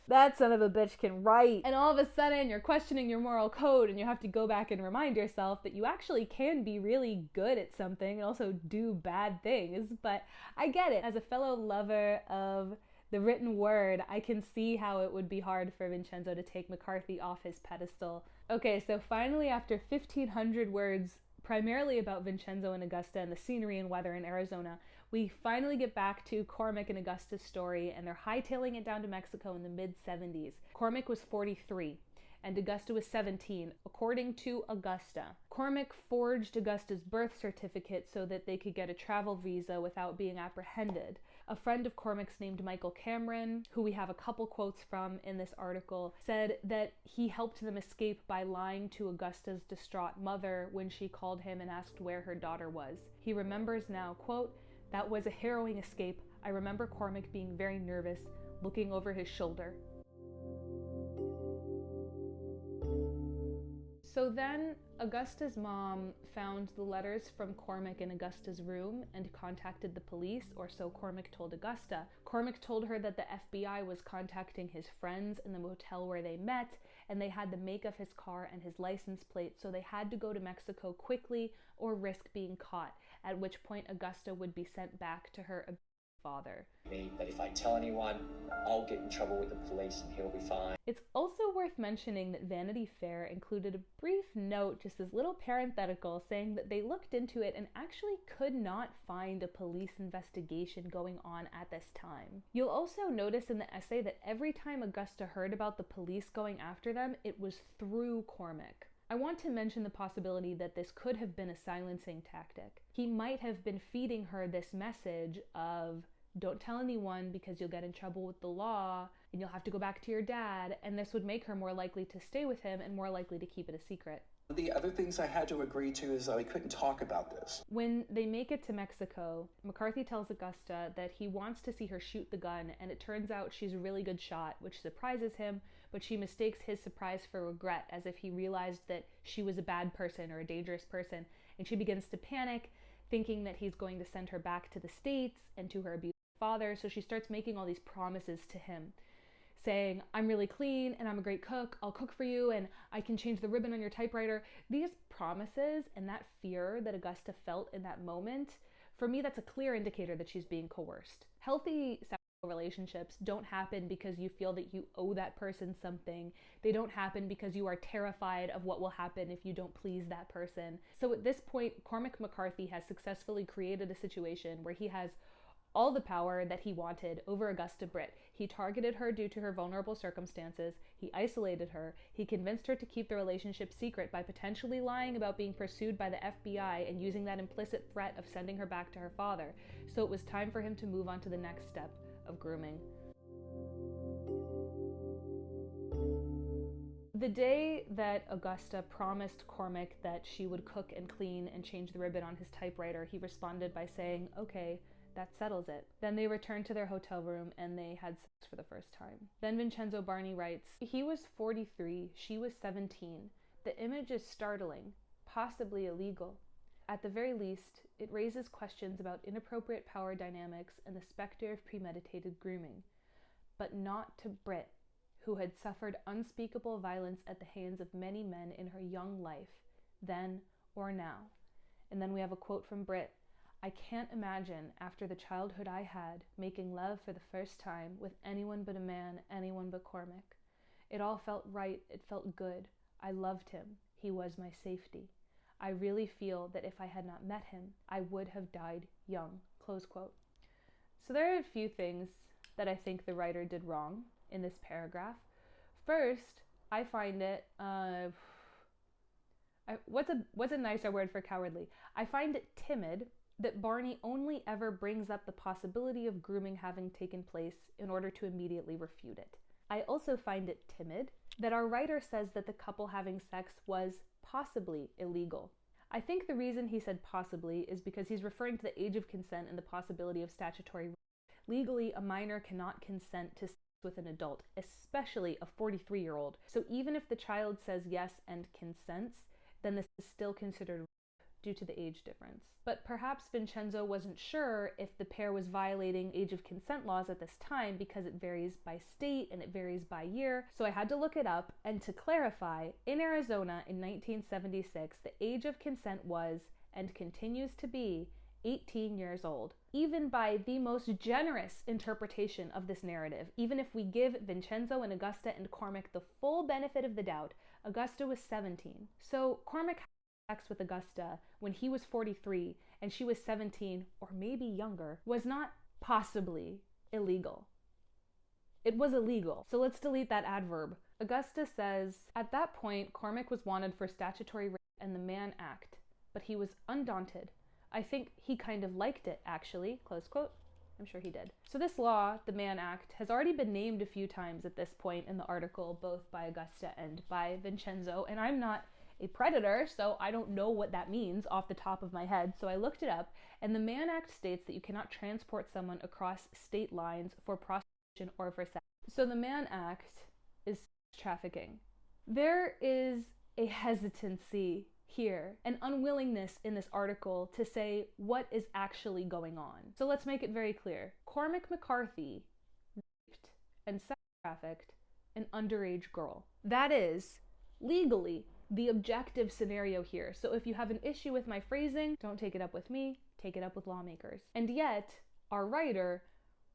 that son of a bitch can write. And all of a sudden you're questioning your moral code, and you have to go back and remind yourself that you actually can be really good at something and also do bad things. But I get it. As a fellow lover of the written word, I can see how it would be hard for Vincenzo to take McCarthy off his pedestal. Okay, so finally, after 1,500 words, primarily about Vincenzo and Augusta and the scenery and weather in Arizona, we finally get back to Cormac and Augusta's story, and they're hightailing it down to Mexico in the mid-70s. Cormac was 43. And Augusta was 17, according to Augusta. Cormac forged Augusta's birth certificate so that they could get a travel visa without being apprehended. A friend of Cormac's named Michael Cameron, who we have a couple quotes from in this article, said that he helped them escape by lying to Augusta's distraught mother when she called him and asked where her daughter was. He remembers now, quote, "That was a harrowing escape. I remember Cormac being very nervous, looking over his shoulder." So then Augusta's mom found the letters from Cormac in Augusta's room and contacted the police, or so Cormac told Augusta. Cormac told her that the FBI was contacting his friends in the motel where they met, and they had the make of his car and his license plate, so they had to go to Mexico quickly or risk being caught, at which point Augusta would be sent back to her father. That if I tell anyone, I'll get in trouble with the police and he'll be fine. It's also worth mentioning that Vanity Fair included a brief note, just this little parenthetical, saying that they looked into it and actually could not find a police investigation going on at this time. You'll also notice in the essay that every time Augusta heard about the police going after them, it was through Cormac. I want to mention the possibility that this could have been a silencing tactic. He might have been feeding her this message of, don't tell anyone because you'll get in trouble with the law and you'll have to go back to your dad, and this would make her more likely to stay with him and more likely to keep it a secret. The other things I had to agree to is that I couldn't talk about this. When they make it to Mexico, McCarthy tells Augusta that he wants to see her shoot the gun, and it turns out she's a really good shot, which surprises him, but she mistakes his surprise for regret, as if he realized that she was a bad person or a dangerous person, and she begins to panic, thinking that he's going to send her back to the States and to her abusive father, so she starts making all these promises to him, saying, I'm really clean and I'm a great cook, I'll cook for you and I can change the ribbon on your typewriter. These promises and that fear that Augusta felt in that moment, for me that's a clear indicator that she's being coerced. Healthy sexual relationships don't happen because you feel that you owe that person something. They don't happen because you are terrified of what will happen if you don't please that person. So at this point, Cormac McCarthy has successfully created a situation where he has all the power that he wanted over Augusta Britt. He targeted her due to her vulnerable circumstances. He isolated her. He convinced her to keep the relationship secret by potentially lying about being pursued by the FBI and using that implicit threat of sending her back to her father. So it was time for him to move on to the next step of grooming. The day that Augusta promised Cormac that she would cook and clean and change the ribbon on his typewriter, he responded by saying, "Okay, that settles it." Then they returned to their hotel room and they had sex for the first time. Then Vincenzo Barney writes, "He was 43, she was 17. The image is startling, possibly illegal. At the very least, it raises questions about inappropriate power dynamics and the specter of premeditated grooming. But not to Britt, who had suffered unspeakable violence at the hands of many men in her young life, then or now." And then we have a quote from Britt, "I can't imagine, after the childhood I had, making love for the first time with anyone but a man, anyone but Cormac. It all felt right, it felt good. I loved him. He was my safety. I really feel that if I had not met him, I would have died young." Close quote. So there are a few things that I think the writer did wrong in this paragraph. First, I find it, what's a nicer word for cowardly? I find it timid that Barney only ever brings up the possibility of grooming having taken place in order to immediately refute it. I also find it timid that our writer says that the couple having sex was possibly illegal. I think the reason he said possibly is because he's referring to the age of consent and the possibility of statutory rape. Legally, a minor cannot consent to sex with an adult, especially a 43-year-old. So even if the child says yes and consents, then this is still considered rape due to the age difference. But perhaps Vincenzo wasn't sure if the pair was violating age of consent laws at this time because it varies by state and it varies by year. So I had to look it up, and to clarify, in Arizona in 1976, the age of consent was, and continues to be, 18 years old. Even by the most generous interpretation of this narrative, even if we give Vincenzo and Augusta and Cormac the full benefit of the doubt, Augusta was 17. So Cormac had sex with Augusta when he was 43 and she was 17 or maybe younger was not possibly illegal. It was illegal. So let's delete that adverb. Augusta says, "At that point, Cormac was wanted for statutory rape and the Mann Act, but he was undaunted. I think he kind of liked it, actually," close quote. I'm sure he did. So this law, the Mann Act, has already been named a few times at this point in the article, both by Augusta and by Vincenzo, and I'm not a predator, so I don't know what that means off the top of my head, so I looked it up, and the Mann Act states that you cannot transport someone across state lines for prostitution or for sex. So the Mann Act is sex trafficking. There is a hesitancy here, an unwillingness in this article to say what is actually going on. So let's make it very clear. Cormac McCarthy raped and sex trafficked an underage girl. That is legally the objective scenario here. So if you have an issue with my phrasing, don't take it up with me, take it up with lawmakers. And yet, our writer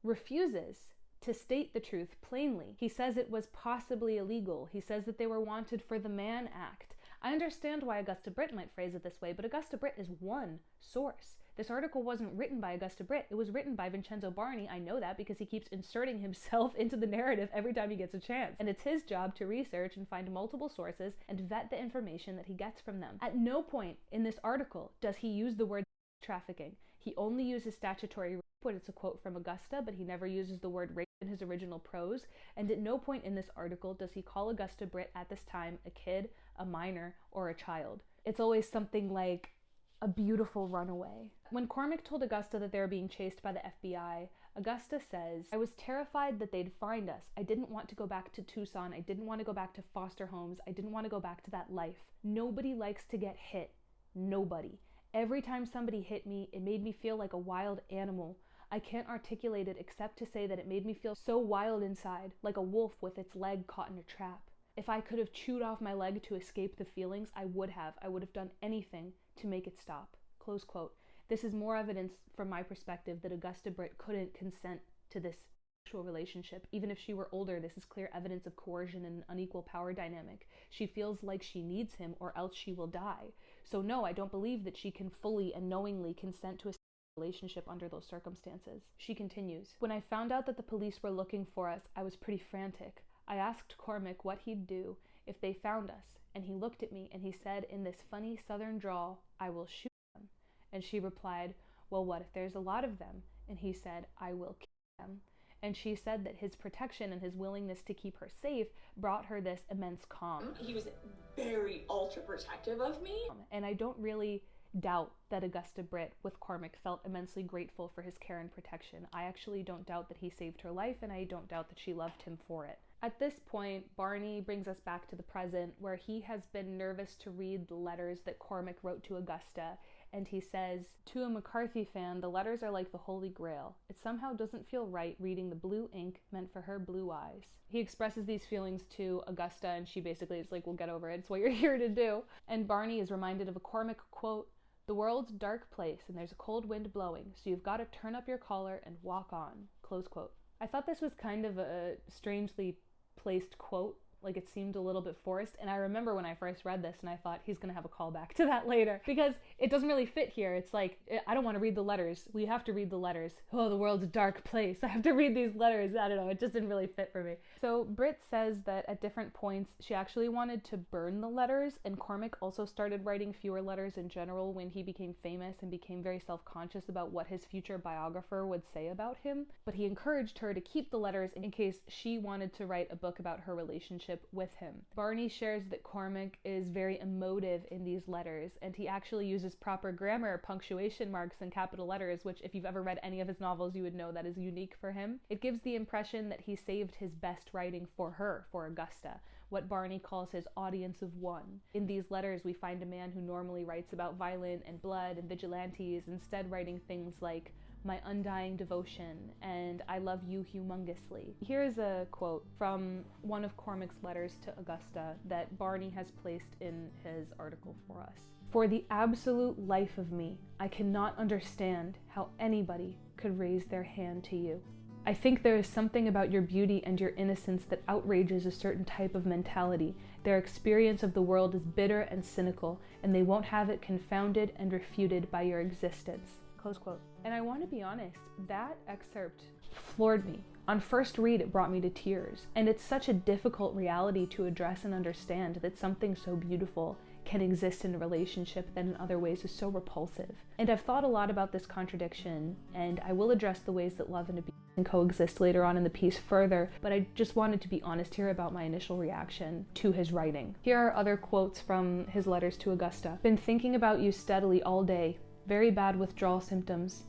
refuses to state the truth plainly. He says it was possibly illegal. He says that they were wanted for the Mann Act. I understand why Augusta Britt might phrase it this way, but Augusta Britt is one source. This article wasn't written by Augusta Britt. It was written by Vincenzo Barney. I know that because he keeps inserting himself into the narrative every time he gets a chance. And it's his job to research and find multiple sources and vet the information that he gets from them. At no point in this article does he use the word trafficking. He only uses statutory rape when it's a quote from Augusta, but he never uses the word rape in his original prose. And at no point in this article does he call Augusta Britt at this time a kid, a minor, or a child. It's always something like a beautiful runaway. When Cormac told Augusta that they were being chased by the FBI, Augusta says, "I was terrified that they'd find us. I didn't want to go back to Tucson. I didn't want to go back to foster homes. I didn't want to go back to that life. Nobody likes to get hit. Nobody. Every time somebody hit me, it made me feel like a wild animal. I can't articulate it except to say that it made me feel so wild inside, like a wolf with its leg caught in a trap. If I could have chewed off my leg to escape the feelings, I would have. I would have done anything to make it stop." Close quote. This is more evidence from my perspective that Augusta Britt couldn't consent to this sexual relationship. Even if she were older, this is clear evidence of coercion and an unequal power dynamic. She feels like she needs him or else she will die. So no, I don't believe that she can fully and knowingly consent to a relationship under those circumstances. She continues, "When I found out that the police were looking for us, I was pretty frantic. I asked Cormac what he'd do if they found us, and he looked at me and he said in this funny southern drawl, 'I will shoot them.' And she replied, 'Well, what if there's a lot of them?' And he said, 'I will kill them.' And she said that his protection and his willingness to keep her safe brought her this immense calm." He was very ultra protective of me. And I don't really doubt that Augusta Britt with Cormac felt immensely grateful for his care and protection. I actually don't doubt that he saved her life, and I don't doubt that she loved him for it. At this point, Barney brings us back to the present, where he has been nervous to read the letters that Cormac wrote to Augusta, and he says, "To a McCarthy fan, the letters are like the Holy Grail. It somehow doesn't feel right reading the blue ink meant for her blue eyes." He expresses these feelings to Augusta, and she basically is like, "Well, get over it. It's what you're here to do." And Barney is reminded of a Cormac quote, "The world's a dark place, and there's a cold wind blowing, so you've got to turn up your collar and walk on." Close quote. I thought this was kind of a strangely placed quote, like it seemed a little bit forced, and I remember when I first read this and I thought he's gonna have a callback to that later, because it doesn't really fit here. It's like, I don't want to read the letters. We have to read the letters. Oh, the world's a dark place. I have to read these letters. I don't know, it just didn't really fit for me. So Britt says that at different points she actually wanted to burn the letters, and Cormac also started writing fewer letters in general when he became famous and became very self-conscious about what his future biographer would say about him, but he encouraged her to keep the letters in case she wanted to write a book about her relationship with him. Barney shares that Cormac is very emotive in these letters, and he actually uses proper grammar, punctuation marks, and capital letters, which if you've ever read any of his novels, you would know that is unique for him. It gives the impression that he saved his best writing for her, for Augusta, what Barney calls his audience of one. In these letters, we find a man who normally writes about violence and blood and vigilantes, instead writing things like, "My undying devotion," and "I love you humongously." Here's a quote from one of Cormac's letters to Augusta that Barney has placed in his article for us. "For the absolute life of me, I cannot understand how anybody could raise their hand to you. I think there is something about your beauty and your innocence that outrages a certain type of mentality. Their experience of the world is bitter and cynical, and they won't have it confounded and refuted by your existence." Close quote. And I want to be honest, that excerpt floored me. On first read, it brought me to tears. And it's such a difficult reality to address and understand, that something so beautiful can exist in a relationship that in other ways is so repulsive. And I've thought a lot about this contradiction, and I will address the ways that love and abuse can coexist later on in the piece further, but I just wanted to be honest here about my initial reaction to his writing. Here are other quotes from his letters to Augusta. "Been thinking about you steadily all day. Very bad withdrawal symptoms.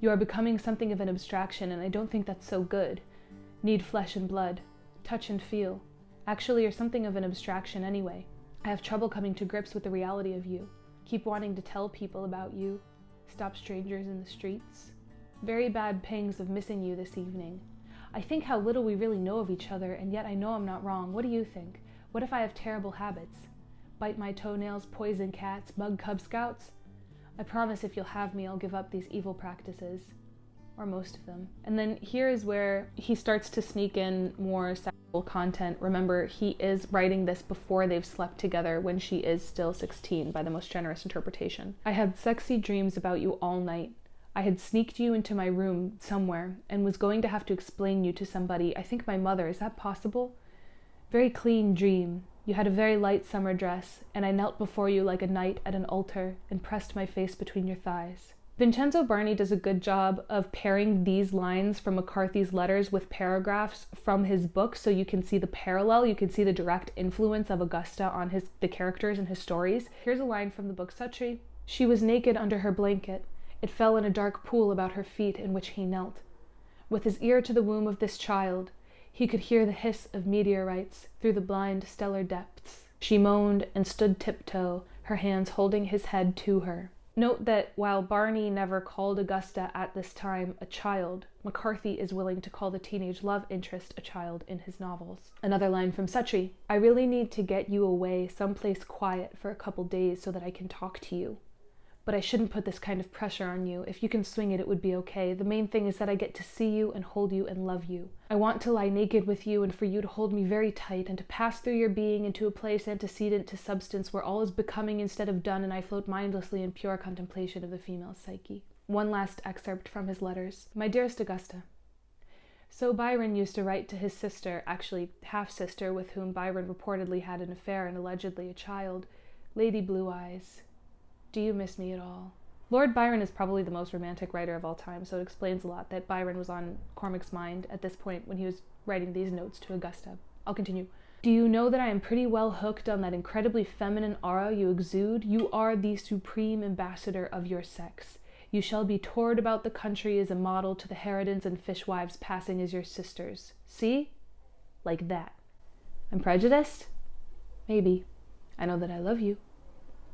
You are becoming something of an abstraction, and I don't think that's so good. Need flesh and blood. Touch and feel. Actually, you're something of an abstraction anyway. I have trouble coming to grips with the reality of you. Keep wanting to tell people about you. Stop strangers in the streets. Very bad pangs of missing you this evening. I think how little we really know of each other, and yet I know I'm not wrong. What do you think? What if I have terrible habits? Bite my toenails, poison cats, mug Cub Scouts? I promise if you'll have me, I'll give up these evil practices. Or most of them." And then here is where he starts to sneak in more sexual content. Remember, he is writing this before they've slept together, when she is still 16, by the most generous interpretation. "I had sexy dreams about you all night. I had sneaked you into my room somewhere and was going to have to explain you to somebody. I think my mother. Is that possible? Very clean dream. You had a very light summer dress, and I knelt before you like a knight at an altar and pressed my face between your thighs." Vincenzo Barney does a good job of pairing these lines from McCarthy's letters with paragraphs from his book, so you can see the parallel, you can see the direct influence of Augusta on the characters and his stories. Here's a line from the book Suttree. "She was naked under her blanket. It fell in a dark pool about her feet in which he knelt. With his ear to the womb of this child, he could hear the hiss of meteorites through the blind stellar depths. She moaned and stood tiptoe, her hands holding his head to her." Note that while Barney never called Augusta at this time a child, McCarthy is willing to call the teenage love interest a child in his novels. Another line from Suttree. "I really need to get you away someplace quiet for a couple days so that I can talk to you. But I shouldn't put this kind of pressure on you. If you can swing it, it would be okay. The main thing is that I get to see you and hold you and love you. I want to lie naked with you and for you to hold me very tight and to pass through your being into a place antecedent to substance where all is becoming instead of done and I float mindlessly in pure contemplation of the female psyche." One last excerpt from his letters. My dearest Augusta, so Byron used to write to his sister, actually half-sister, with whom Byron reportedly had an affair and allegedly a child, Lady Blue Eyes. Do you miss me at all? Lord Byron is probably the most romantic writer of all time, so it explains a lot that Byron was on Cormac's mind at this point when he was writing these notes to Augusta. I'll continue. Do you know that I am pretty well hooked on that incredibly feminine aura you exude? You are the supreme ambassador of your sex. You shall be toured about the country as a model to the harridans and fishwives passing as your sisters. See? Like that. I'm prejudiced? Maybe. I know that I love you.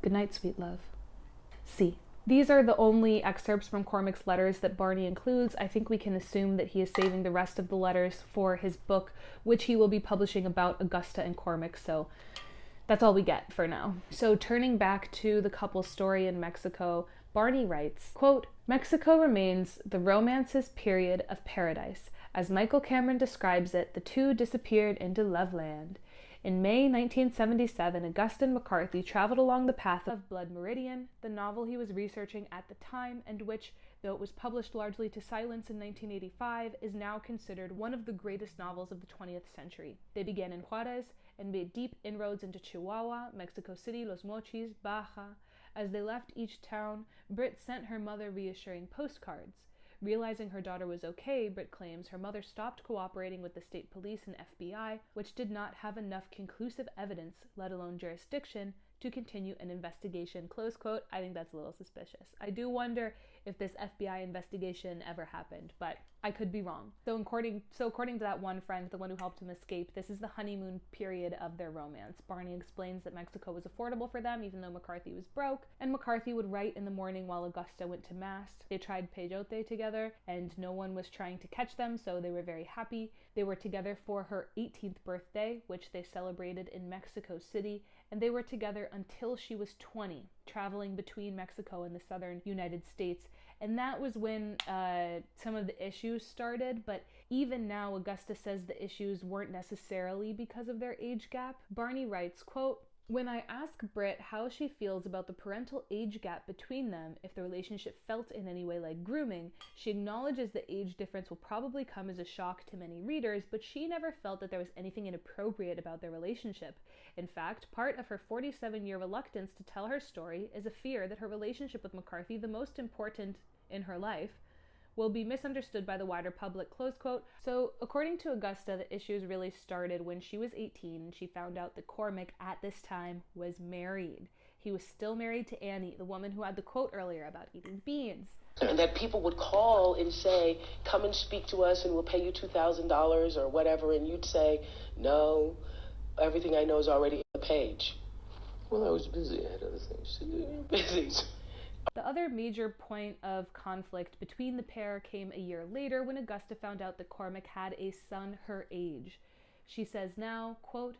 Good night, sweet love. See. These are the only excerpts from Cormac's letters that Barney includes. I think we can assume that he is saving the rest of the letters for his book, which he will be publishing about Augusta and Cormac, so that's all we get for now. So turning back to the couple's story in Mexico, Barney writes, quote, Mexico remains the romance's period of paradise. As Michael Cameron describes it, the two disappeared into Loveland. In May 1977, Augustin McCarthy traveled along the path of Blood Meridian, the novel he was researching at the time and which, though it was published largely to silence in 1985, is now considered one of the greatest novels of the 20th century. They began in Juarez and made deep inroads into Chihuahua, Mexico City, Los Mochis, Baja. As they left each town, Britt sent her mother reassuring postcards. Realizing her daughter was okay, Britt claims her mother stopped cooperating with the state police and FBI, which did not have enough conclusive evidence, let alone jurisdiction, to continue an investigation. Close quote. I think that's a little suspicious. I do wonder if this FBI investigation ever happened, but I could be wrong. So according to that one friend, the one who helped him escape, this is the honeymoon period of their romance. Barney explains that Mexico was affordable for them, even though McCarthy was broke, and McCarthy would write in the morning while Augusta went to mass. They tried peyote together, and no one was trying to catch them, so they were very happy. They were together for her 18th birthday, which they celebrated in Mexico City, and they were together until she was 20, traveling between Mexico and the southern United States. And that was when some of the issues started, but even now Augusta says the issues weren't necessarily because of their age gap. Barney writes, quote, when I ask Britt how she feels about the parental age gap between them, if the relationship felt in any way like grooming, she acknowledges the age difference will probably come as a shock to many readers, but she never felt that there was anything inappropriate about their relationship. In fact, part of her 47-year reluctance to tell her story is a fear that her relationship with McCarthy, the most important in her life, will be misunderstood by the wider public, close quote. So according to Augusta, the issues really started when she was 18 and she found out that Cormac at this time was married. He was still married to Annie, the woman who had the quote earlier about eating beans. And that people would call and say, come and speak to us and we'll pay you $2,000 or whatever, and you'd say, no, everything I know is already in the page. Well, I was busy. I had other things to do. Busy. The other major point of conflict between the pair came a year later when Augusta found out that Cormac had a son her age. She says now, quote,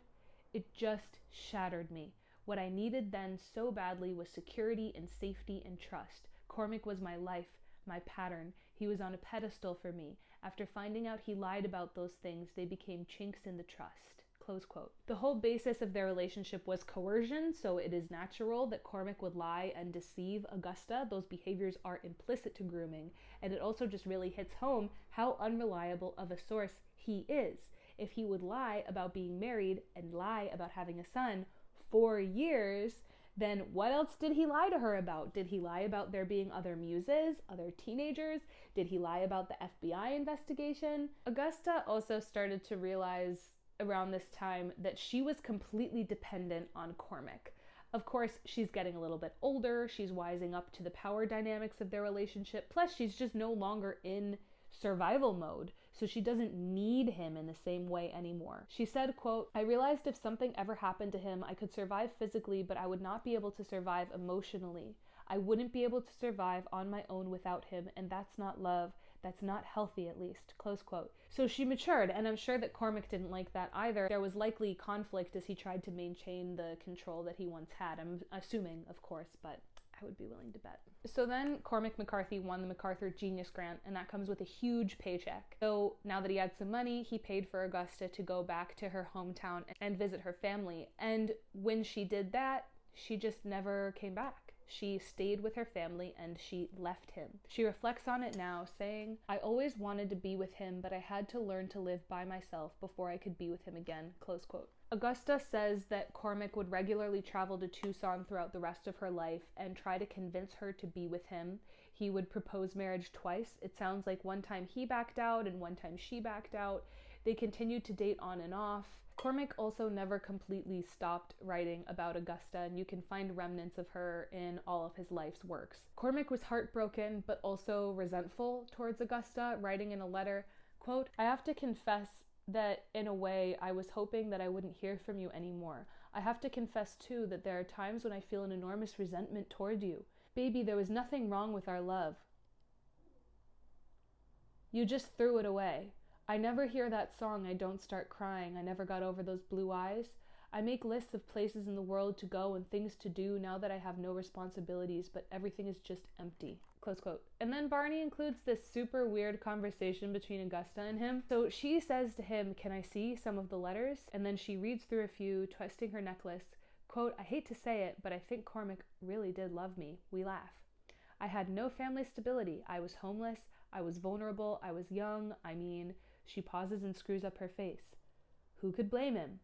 it just shattered me. What I needed then so badly was security and safety and trust. Cormac was my life, my pattern. He was on a pedestal for me. After finding out he lied about those things, they became chinks in the trust. Close quote. The whole basis of their relationship was coercion, so it is natural that Cormac would lie and deceive Augusta. Those behaviors are implicit to grooming, and it also just really hits home how unreliable of a source he is. If he would lie about being married and lie about having a son for years, then what else did he lie to her about? Did he lie about there being other muses, other teenagers? Did he lie about the FBI investigation? Augusta also started to realize around this time that she was completely dependent on Cormac. Of course, she's getting a little bit older, she's wising up to the power dynamics of their relationship, plus she's just no longer in survival mode, so she doesn't need him in the same way anymore. She said, quote, I realized if something ever happened to him, I could survive physically, but I would not be able to survive emotionally. I wouldn't be able to survive on my own without him, and that's not love. That's not healthy, at least, close quote. So she matured, and I'm sure that Cormac didn't like that either. There was likely conflict as he tried to maintain the control that he once had. I'm assuming, of course, but I would be willing to bet. So then Cormac McCarthy won the MacArthur Genius Grant, and that comes with a huge paycheck. So now that he had some money, he paid for Augusta to go back to her hometown and visit her family. And when she did that, she just never came back. She stayed with her family and she left him. She reflects on it now, saying, "I always wanted to be with him, but I had to learn to live by myself before I could be with him again." Close quote. Augusta says that Cormac would regularly travel to Tucson throughout the rest of her life and try to convince her to be with him. He would propose marriage twice. It sounds like one time he backed out and one time she backed out. They continued to date on and off. Cormac also never completely stopped writing about Augusta, and you can find remnants of her in all of his life's works. Cormac was heartbroken but also resentful towards Augusta, writing in a letter, quote, "I have to confess that in a way I was hoping that I wouldn't hear from you anymore. I have to confess too that there are times when I feel an enormous resentment toward you. Baby, there was nothing wrong with our love. You just threw it away. I never hear that song, I don't start crying. I never got over those blue eyes. I make lists of places in the world to go and things to do now that I have no responsibilities, but everything is just empty." Close quote. And then Barney includes this super weird conversation between Augusta and him. So she says to him, "Can I see some of the letters?" And then she reads through a few, twisting her necklace. Quote, "I hate to say it, but I think Cormac really did love me. We laugh. I had no family stability. I was homeless. I was vulnerable. I was young. I mean," she pauses and screws up her face. "Who could blame him?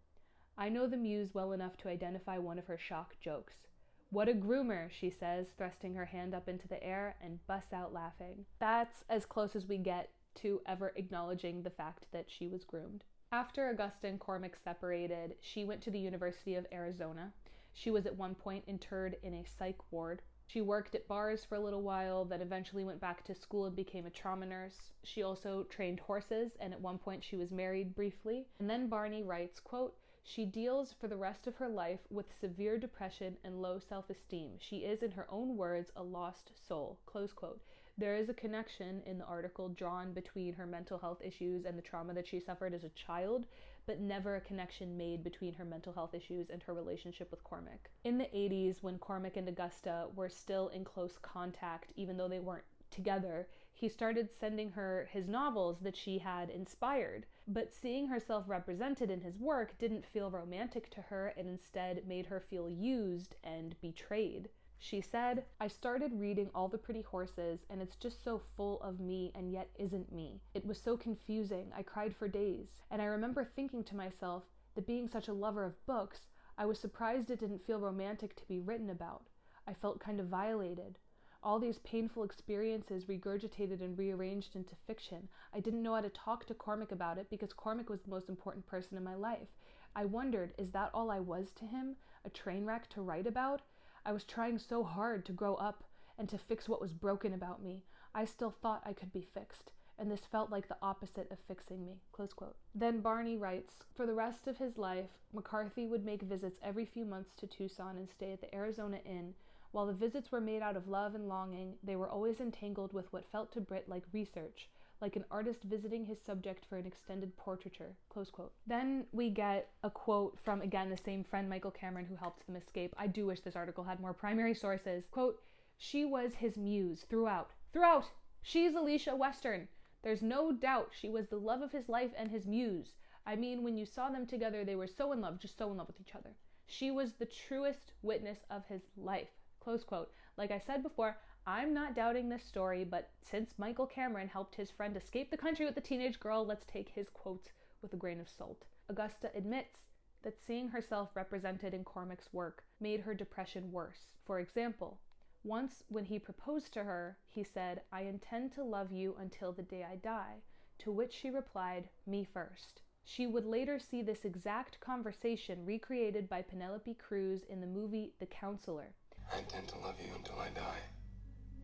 I know the Muse well enough to identify one of her shock jokes. 'What a groomer,' she says, thrusting her hand up into the air and busts out laughing." That's as close as we get to ever acknowledging the fact that she was groomed. After Augusta and Cormac separated, she went to the University of Arizona. She was at one point interred in a psych ward. She worked at bars for a little while, then eventually went back to school and became a trauma nurse. She also trained horses, and at one point she was married briefly. And then Barney writes, quote, "She deals for the rest of her life with severe depression and low self-esteem. She is, in her own words, a lost soul." Close quote. There is a connection in the article drawn between her mental health issues and the trauma that she suffered as a child, but never a connection made between her mental health issues and her relationship with Cormac. In the 80s, when Cormac and Augusta were still in close contact, even though they weren't together, he started sending her his novels that she had inspired. But seeing herself represented in his work didn't feel romantic to her, and instead made her feel used and betrayed. She said, "I started reading All the Pretty Horses, and it's just so full of me and yet isn't me. It was so confusing. I cried for days. And I remember thinking to myself that being such a lover of books, I was surprised it didn't feel romantic to be written about. I felt kind of violated. All these painful experiences regurgitated and rearranged into fiction. I didn't know how to talk to Cormac about it because Cormac was the most important person in my life. I wondered, is that all I was to him? A train wreck to write about? I was trying so hard to grow up and to fix what was broken about me. I still thought I could be fixed, and this felt like the opposite of fixing me." Close quote. Then Barney writes, "For the rest of his life, McCarthy would make visits every few months to Tucson and stay at the Arizona Inn. While the visits were made out of love and longing, they were always entangled with what felt to Britt like research, like an artist visiting his subject for an extended portraiture." Close quote. Then we get a quote from, again, the same friend, Michael Cameron, who helped them escape. I do wish this article had more primary sources. Quote, "She was his muse throughout. Throughout! She's Alicia Western. There's no doubt she was the love of his life and his muse. I mean, when you saw them together, they were so in love, just so in love with each other. She was the truest witness of his life." Close quote. Like I said before, I'm not doubting this story, but since Michael Cameron helped his friend escape the country with the teenage girl, let's take his quotes with a grain of salt. Augusta admits that seeing herself represented in Cormac's work made her depression worse. For example, once when he proposed to her, he said, "I intend to love you until the day I die," to which she replied, "Me first." She would later see this exact conversation recreated by Penelope Cruz in the movie The Counselor. "I intend to love you until I die.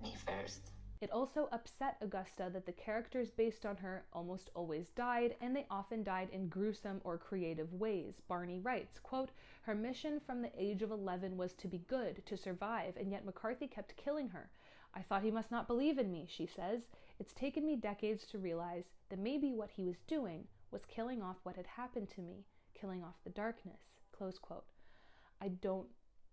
Me first." It also upset Augusta that the characters based on her almost always died, and they often died in gruesome or creative ways. Barney writes, quote, "Her mission from the age of 11 was to be good, to survive, and yet McCarthy kept killing her. I thought he must not believe in me," she says. "It's taken me decades to realize that maybe what he was doing was killing off what had happened to me, killing off the darkness." Close quote. I don't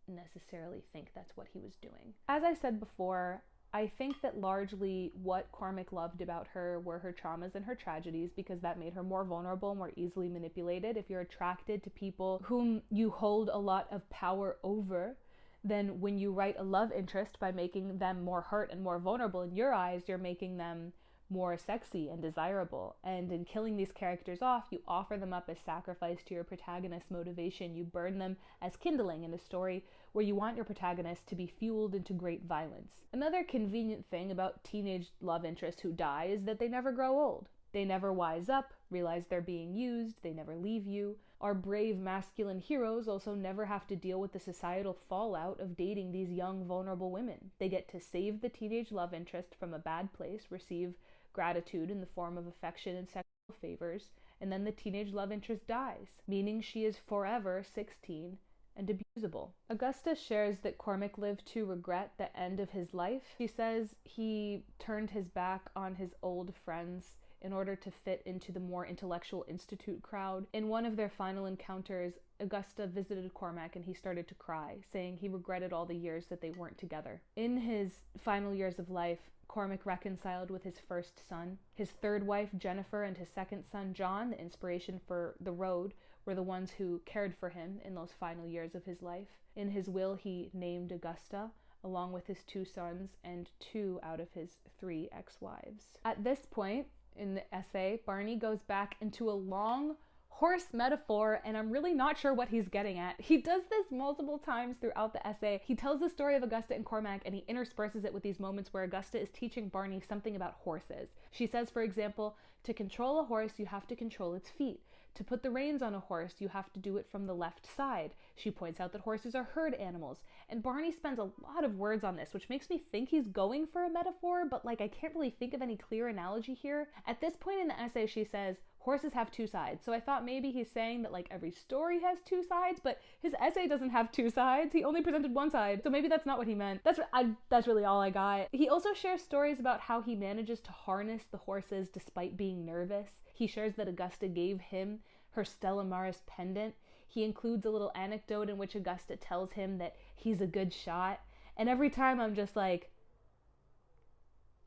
necessarily think that's what he was doing. As I said before, I think that largely what Cormac loved about her were her traumas and her tragedies, because that made her more vulnerable, more easily manipulated. If you're attracted to people whom you hold a lot of power over, then when you write a love interest by making them more hurt and more vulnerable in your eyes, you're making them more sexy and desirable. And in killing these characters off, you offer them up as sacrifice to your protagonist's motivation. You burn them as kindling in a story where you want your protagonist to be fueled into great violence. Another convenient thing about teenage love interests who die is that they never grow old. They never wise up, realize they're being used, they never leave you. Our brave masculine heroes also never have to deal with the societal fallout of dating these young, vulnerable women. They get to save the teenage love interest from a bad place, receive gratitude in the form of affection and sexual favors, and then the teenage love interest dies, meaning she is forever 16 and abusable. Augusta shares that Cormac lived to regret the end of his life. She says he turned his back on his old friends in order to fit into the more intellectual institute crowd. In one of their final encounters, Augusta visited Cormac and he started to cry, saying he regretted all the years that they weren't together. In his final years of life, Cormac reconciled with his first son. His third wife, Jennifer, and his second son, John, the inspiration for The Road, were the ones who cared for him in those final years of his life. In his will, he named Augusta, along with his 2 sons and 2 out of his 3 ex-wives. At this point in the essay, Barney goes back into a long horse metaphor, and I'm really not sure what he's getting at. He does this multiple times throughout the essay. He tells the story of Augusta and Cormac, and he intersperses it with these moments where Augusta is teaching Barney something about horses. She says, for example, to control a horse, you have to control its feet. To put the reins on a horse, you have to do it from the left side. She points out that horses are herd animals, and Barney spends a lot of words on this, which makes me think he's going for a metaphor, but I can't really think of any clear analogy here. At this point in the essay, she says, horses have 2 sides. So I thought maybe he's saying that every story has 2 sides, but his essay doesn't have 2 sides. He only presented 1 side. So maybe that's not what he meant. That's really all I got. He also shares stories about how he manages to harness the horses despite being nervous. He shares that Augusta gave him her Stella Maris pendant. He includes a little anecdote in which Augusta tells him that he's a good shot. And every time I'm just like,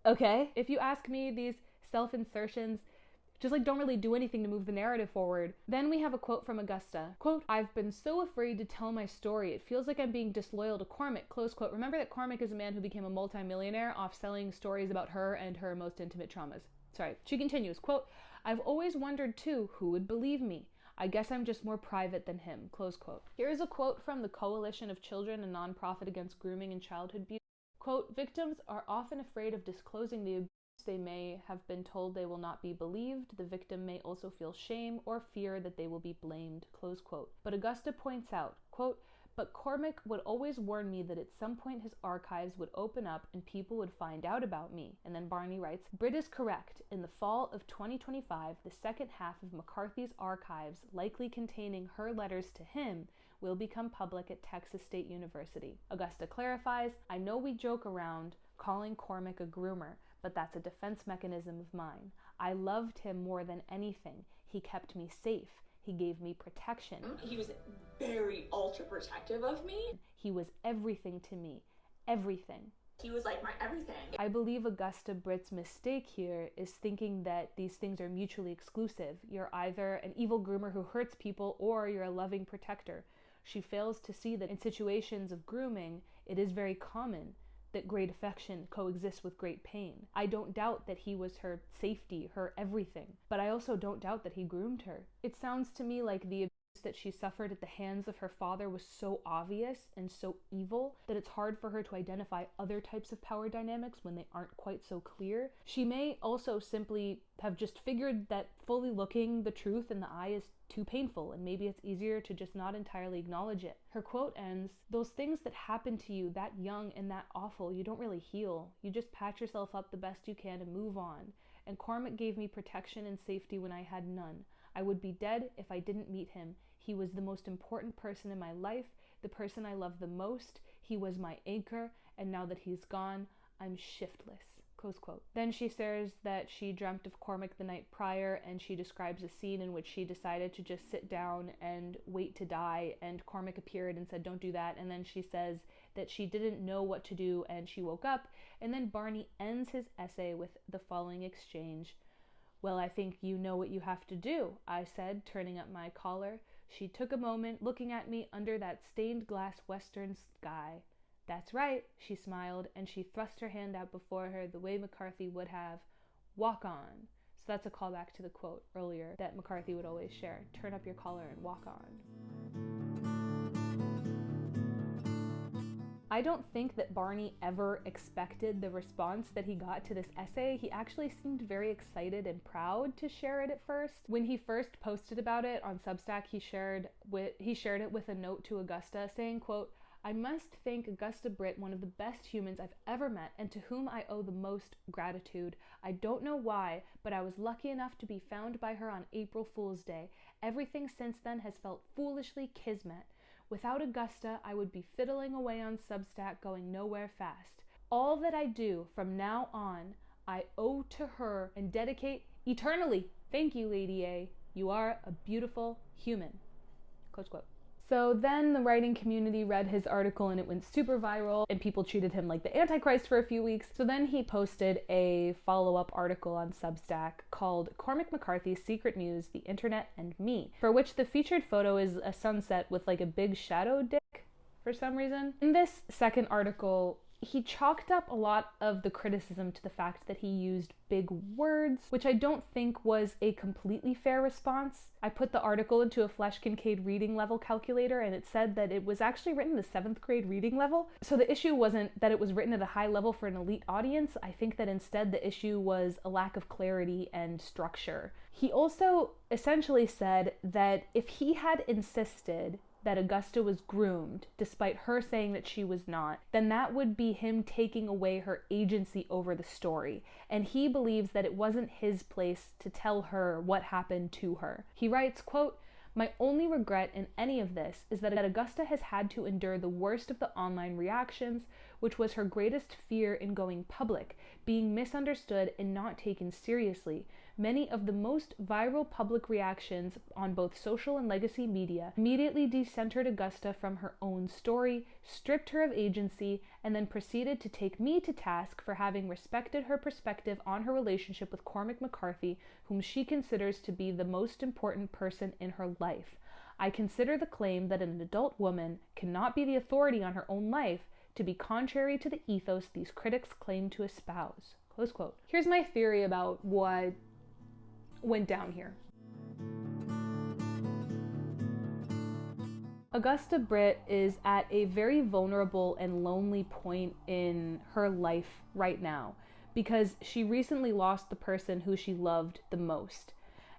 okay. If you ask me, these self-insertions just don't really do anything to move the narrative forward. Then we have a quote from Augusta. Quote, "I've been so afraid to tell my story. It feels like I'm being disloyal to Cormac." Close quote. Remember that Cormac is a man who became a multimillionaire off selling stories about her and her most intimate traumas. Sorry. She continues, quote, "I've always wondered too, who would believe me? I guess I'm just more private than him." Close quote. Here's a quote from the Coalition of Children, a nonprofit against grooming and childhood abuse. Quote, "Victims are often afraid of disclosing the abuse. They may have been told they will not be believed. The victim may also feel shame or fear that they will be blamed." Close quote. But Augusta points out, quote, "But Cormac would always warn me that at some point his archives would open up and people would find out about me." And then Barney writes, "Britt is correct. In the fall of 2025, the second half of McCarthy's archives, likely containing her letters to him, will become public at Texas State University." Augusta clarifies, "I know we joke around calling Cormac a groomer, but that's a defense mechanism of mine. I loved him more than anything. He kept me safe. He gave me protection. He was very ultra protective of me. He was everything to me. Everything." He was my everything. I believe Augusta Britt's mistake here is thinking that these things are mutually exclusive. You're either an evil groomer who hurts people or you're a loving protector. She fails to see that in situations of grooming, it is very common that great affection coexists with great pain. I don't doubt that he was her safety, her everything, but I also don't doubt that he groomed her. It sounds to me like the abuse that she suffered at the hands of her father was so obvious and so evil that it's hard for her to identify other types of power dynamics when they aren't quite so clear. She may also simply have just figured that fully looking the truth in the eye is too painful, and maybe it's easier to just not entirely acknowledge it. Her quote ends, "Those things that happen to you that young and that awful, you don't really heal. You just patch yourself up the best you can and move on. And Cormac gave me protection and safety when I had none. I would be dead if I didn't meet him. He was the most important person in my life, the person I loved the most. He was my anchor, and now that he's gone, I'm shiftless." Close quote. Then she says that she dreamt of Cormac the night prior, and she describes a scene in which she decided to just sit down and wait to die, and Cormac appeared and said, "Don't do that." And then she says that she didn't know what to do and she woke up. And then Barney ends his essay with the following exchange, "Well, I think you know what you have to do," I said, turning up my collar. She took a moment, looking at me under that stained glass western sky. "That's right," she smiled, and she thrust her hand out before her the way McCarthy would have. "Walk on." So that's a callback to the quote earlier that McCarthy would always share. Turn up your collar and walk on. I don't think that Barney ever expected the response that he got to this essay. He actually seemed very excited and proud to share it at first. When he first posted about it on Substack, he shared it with a note to Augusta saying, quote, "I must think Augusta Britt one of the best humans I've ever met and to whom I owe the most gratitude. I don't know why, but I was lucky enough to be found by her on April Fool's Day. Everything since then has felt foolishly kismet. Without Augusta, I would be fiddling away on Substack going nowhere fast. All that I do from now on, I owe to her and dedicate eternally. Thank you, Lady A. You are a beautiful human." Close quote. So then the writing community read his article and it went super viral and people treated him like the Antichrist for a few weeks. So then he posted a follow-up article on Substack called Cormac McCarthy's Secret Muse, the Internet and Me, for which the featured photo is a sunset with like a big shadow dick for some reason. In this second article, he chalked up a lot of the criticism to the fact that he used big words, which I don't think was a completely fair response. I put the article into a Flesh Kincaid reading level calculator and it said that it was actually written at a 7th grade reading level. So the issue wasn't that it was written at a high level for an elite audience. I think that instead the issue was a lack of clarity and structure. He also essentially said that if he had insisted that Augusta was groomed, despite her saying that she was not, then that would be him taking away her agency over the story. And he believes that it wasn't his place to tell her what happened to her. He writes, quote, "My only regret in any of this is that Augusta has had to endure the worst of the online reactions, which was her greatest fear in going public, being misunderstood and not taken seriously. Many of the most viral public reactions on both social and legacy media immediately decentered Augusta from her own story, stripped her of agency, and then proceeded to take me to task for having respected her perspective on her relationship with Cormac McCarthy, whom she considers to be the most important person in her life. I consider the claim that an adult woman cannot be the authority on her own life to be contrary to the ethos these critics claim to espouse." Close quote. Here's my theory about what went down here. Augusta Britt is at a very vulnerable and lonely point in her life right now because she recently lost the person who she loved the most.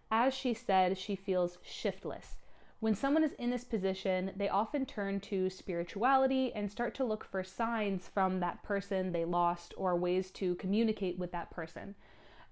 As she said, she feels shiftless. When someone is in this position, they often turn to spirituality and start to look for signs from that person they lost or ways to communicate with that person.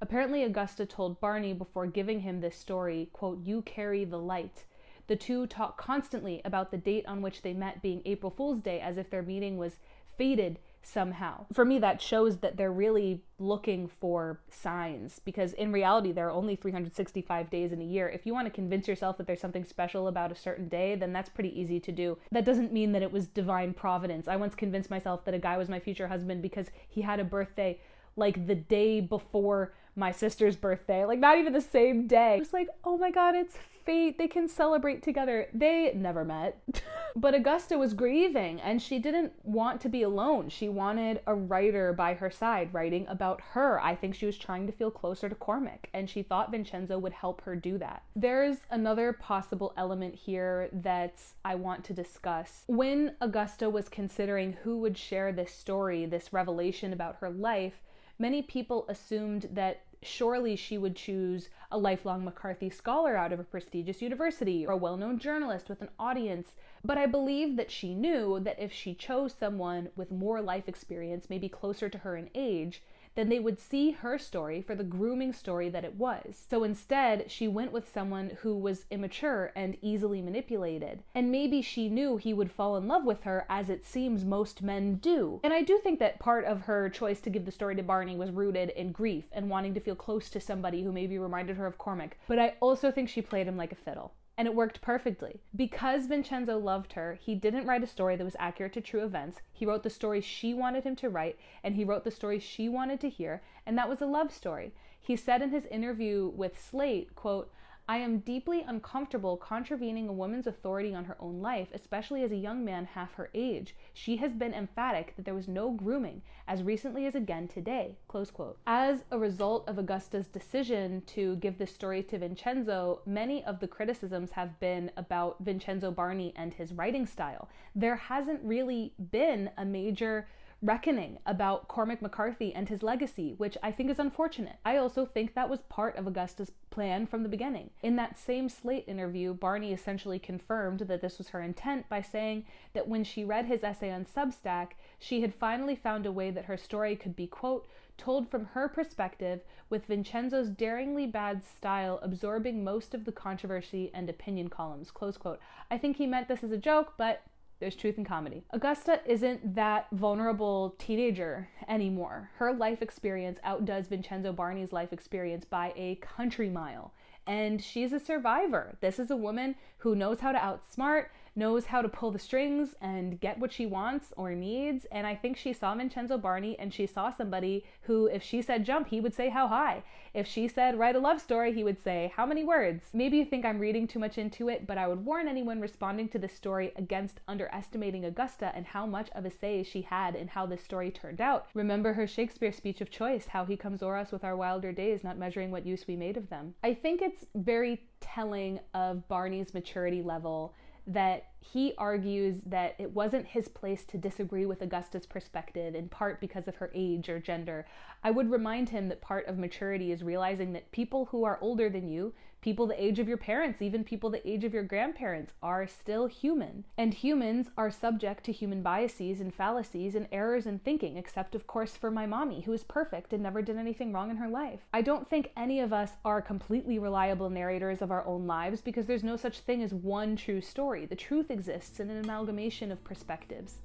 Apparently, Augusta told Barney before giving him this story, quote, "You carry the light." The two talk constantly about the date on which they met being April Fool's Day, as if their meeting was fated somehow. For me, that shows that they're really looking for signs, because in reality, there are only 365 days in a year. If you want to convince yourself that there's something special about a certain day, then that's pretty easy to do. That doesn't mean that it was divine providence. I once convinced myself that a guy was my future husband because he had a birthday like the day before my sister's birthday, like not even the same day. It was like, oh my God, it's fate. They can celebrate together. They never met. But Augusta was grieving and she didn't want to be alone. She wanted a writer by her side writing about her. I think she was trying to feel closer to Cormac and she thought Vincenzo would help her do that. There's another possible element here that I want to discuss. When Augusta was considering who would share this story, this revelation about her life, many people assumed that surely she would choose a lifelong McCarthy scholar out of a prestigious university or a well-known journalist with an audience. But I believe that she knew that if she chose someone with more life experience, maybe closer to her in age, then they would see her story for the grooming story that it was. So instead, she went with someone who was immature and easily manipulated. And maybe she knew he would fall in love with her, as it seems most men do. And I do think that part of her choice to give the story to Barney was rooted in grief and wanting to feel close to somebody who maybe reminded her of Cormac. But I also think she played him like a fiddle. and it worked perfectly. Because Vincenzo loved her, he didn't write a story that was accurate to true events. He wrote the story she wanted him to write, and he wrote the story she wanted to hear, and that was a love story. He said in his interview with Slate, quote, "I am deeply uncomfortable contravening a woman's authority on her own life, especially as a young man half her age. She has been emphatic that there was no grooming, as recently as again today," close quote. As a result of Augusta's decision to give this story to Vincenzo, many of the criticisms have been about Vincenzo Barney and his writing style. There hasn't really been a major reckoning about Cormac McCarthy and his legacy, which I think is unfortunate. I also think that was part of Augusta's plan from the beginning. In that same Slate interview, Barney essentially confirmed that this was her intent by saying that when she read his essay on Substack, she had finally found a way that her story could be, quote, "told from her perspective, with Vincenzo's daringly bad style absorbing most of the controversy and opinion columns," close quote. I think he meant this as a joke, but there's truth in comedy. Augusta isn't that vulnerable teenager anymore. Her life experience outdoes Vincenzo Barney's life experience by a country mile. And she's a survivor. This is a woman who knows how to outsmart, knows how to pull the strings and get what she wants or needs. And I think she saw Vincenzo Barney, and she saw somebody who, if she said jump, he would say how high. If she said write a love story, he would say how many words. Maybe you think I'm reading too much into it, but I would warn anyone responding to this story against underestimating Augusta and how much of a say she had in how this story turned out. Remember her Shakespeare speech of choice, how he comes o'er us with our wilder days, not measuring what use we made of them. I think it's very telling of Barney's maturity level that he argues that it wasn't his place to disagree with Augusta's perspective, in part because of her age or gender. I would remind him that part of maturity is realizing that people who are older than you, people the age of your parents, even people the age of your grandparents, are still human. And humans are subject to human biases and fallacies and errors in thinking, except of course for my mommy, who is perfect and never did anything wrong in her life. I don't think any of us are completely reliable narrators of our own lives, because there's no such thing as one true story. The truth exists in an amalgamation of perspectives.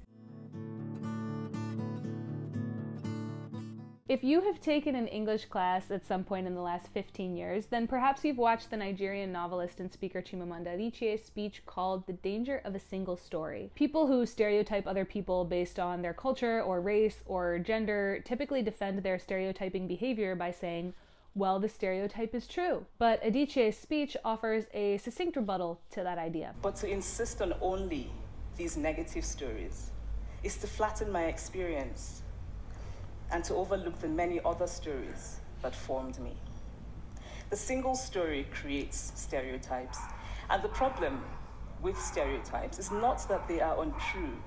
If you have taken an English class at some point in the last 15 years, then perhaps you've watched the Nigerian novelist and speaker Chimamanda Adichie's speech called "The Danger of a Single Story." People who stereotype other people based on their culture or race or gender typically defend their stereotyping behavior by saying, well, the stereotype is true. But Adichie's speech offers a succinct rebuttal to that idea. But to insist on only these negative stories is to flatten my experience and to overlook the many other stories that formed me. The single story creates stereotypes, and the problem with stereotypes is not that they are untrue,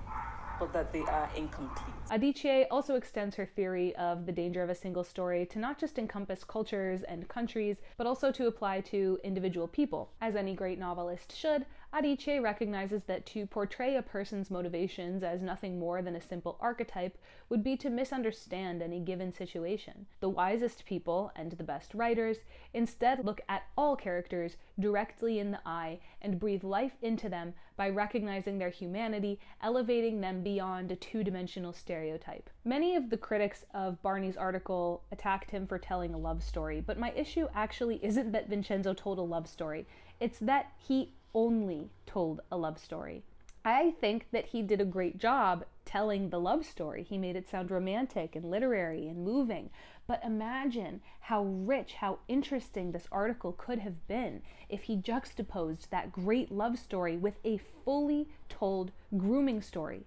but that they are incomplete. Adichie also extends her theory of the danger of a single story to not just encompass cultures and countries, but also to apply to individual people. As any great novelist should, Adichie recognizes that to portray a person's motivations as nothing more than a simple archetype would be to misunderstand any given situation. The wisest people, and the best writers, instead look at all characters directly in the eye and breathe life into them by recognizing their humanity, elevating them beyond a two-dimensional stereotype. Many of the critics of Barney's article attacked him for telling a love story, but my issue actually isn't that Vincenzo told a love story. It's that he only told a love story. I think that he did a great job telling the love story. He made it sound romantic and literary and moving. But imagine how rich, how interesting this article could have been if he juxtaposed that great love story with a fully told grooming story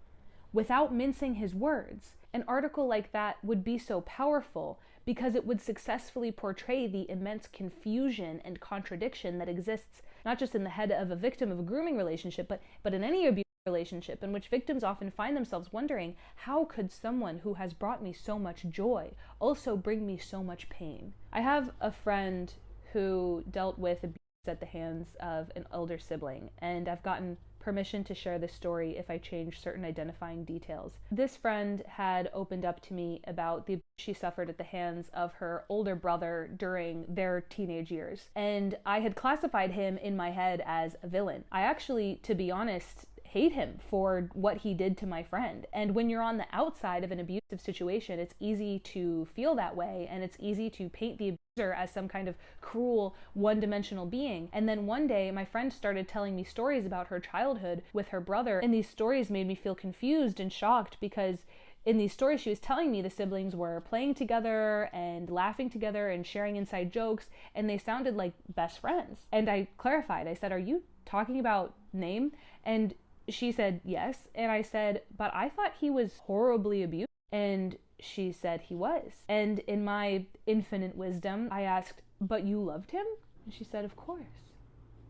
without mincing his words. An article like that would be so powerful because it would successfully portray the immense confusion and contradiction that exists not just in the head of a victim of a grooming relationship, but in any abuse relationship, in which victims often find themselves wondering, how could someone who has brought me so much joy also bring me so much pain? I have a friend who dealt with abuse at the hands of an older sibling, and I've gotten permission to share this story if I change certain identifying details. This friend had opened up to me about the abuse she suffered at the hands of her older brother during their teenage years, and I had classified him in my head as a villain. I actually, to be honest, hate him for what he did to my friend. And when you're on the outside of an abusive situation, it's easy to feel that way, and it's easy to paint the abuser as some kind of cruel, one-dimensional being. And then one day, my friend started telling me stories about her childhood with her brother, and these stories made me feel confused and shocked, because in these stories she was telling me the siblings were playing together and laughing together and sharing inside jokes, and they sounded like best friends. And I clarified, I said, "Are you talking about Name?" And she said yes. And I said, "But I thought he was horribly abused." And she said he was. And in my infinite wisdom, I asked, "But you loved him?" And she said, "Of course."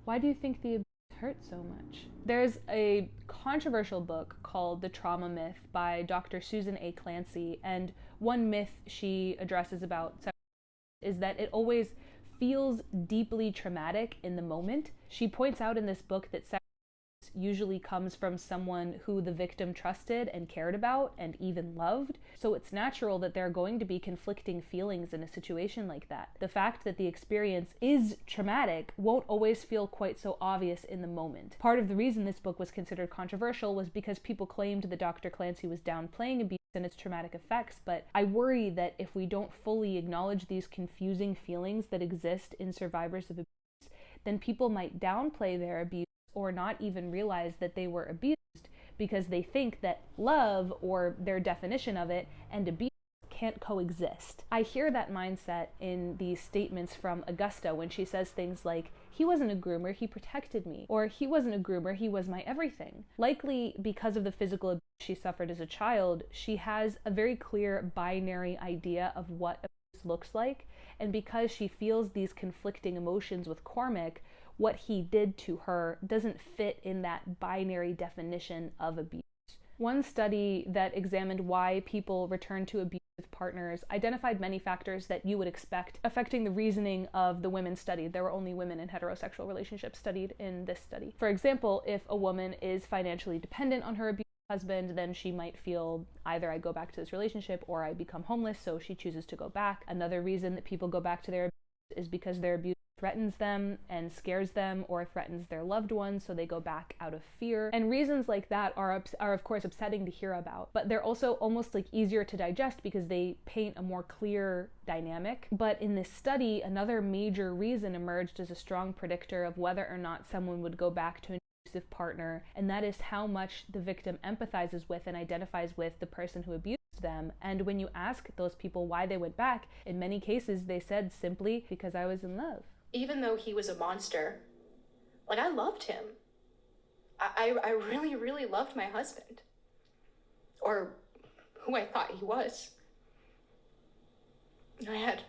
Why do you think the abuse hurt so much? There's a controversial book called The Trauma Myth by Dr. Susan A. Clancy, and one myth she addresses about sex is that it always feels deeply traumatic in the moment. She points out in this book that sex usually comes from someone who the victim trusted and cared about and even loved. So it's natural that there are going to be conflicting feelings in a situation like that. The fact that the experience is traumatic won't always feel quite so obvious in the moment. Part of the reason this book was considered controversial was because people claimed that Dr. Clancy was downplaying abuse and its traumatic effects, but I worry that if we don't fully acknowledge these confusing feelings that exist in survivors of abuse, then people might downplay their abuse or not even realize that they were abused because they think that love, or their definition of it, and abuse can't coexist. I hear that mindset in these statements from Augusta when she says things like, "He wasn't a groomer, he protected me," or "He wasn't a groomer, he was my everything." Likely because of the physical abuse she suffered as a child, she has a very clear binary idea of what abuse looks like, and because she feels these conflicting emotions with Cormac, what he did to her doesn't fit in that binary definition of abuse. One study that examined why people return to abusive partners identified many factors that you would expect affecting the reasoning of the women studied. There were only women in heterosexual relationships studied in this study. For example, if a woman is financially dependent on her abusive husband, then she might feel either I go back to this relationship or I become homeless, so she chooses to go back. Another reason that people go back to their abuse is because their abuse threatens them and scares them, or threatens their loved ones, so they go back out of fear. And reasons like that are of course upsetting to hear about, but they're also almost like easier to digest because they paint a more clear dynamic. But in this study, another major reason emerged as a strong predictor of whether or not someone would go back to an abusive partner, and that is how much the victim empathizes with and identifies with the person who abused them. And when you ask those people why they went back, in many cases they said simply, "Because I was in love." Even though he was a monster, like, I loved him. I really, really loved my husband. Or who I thought he was. I had,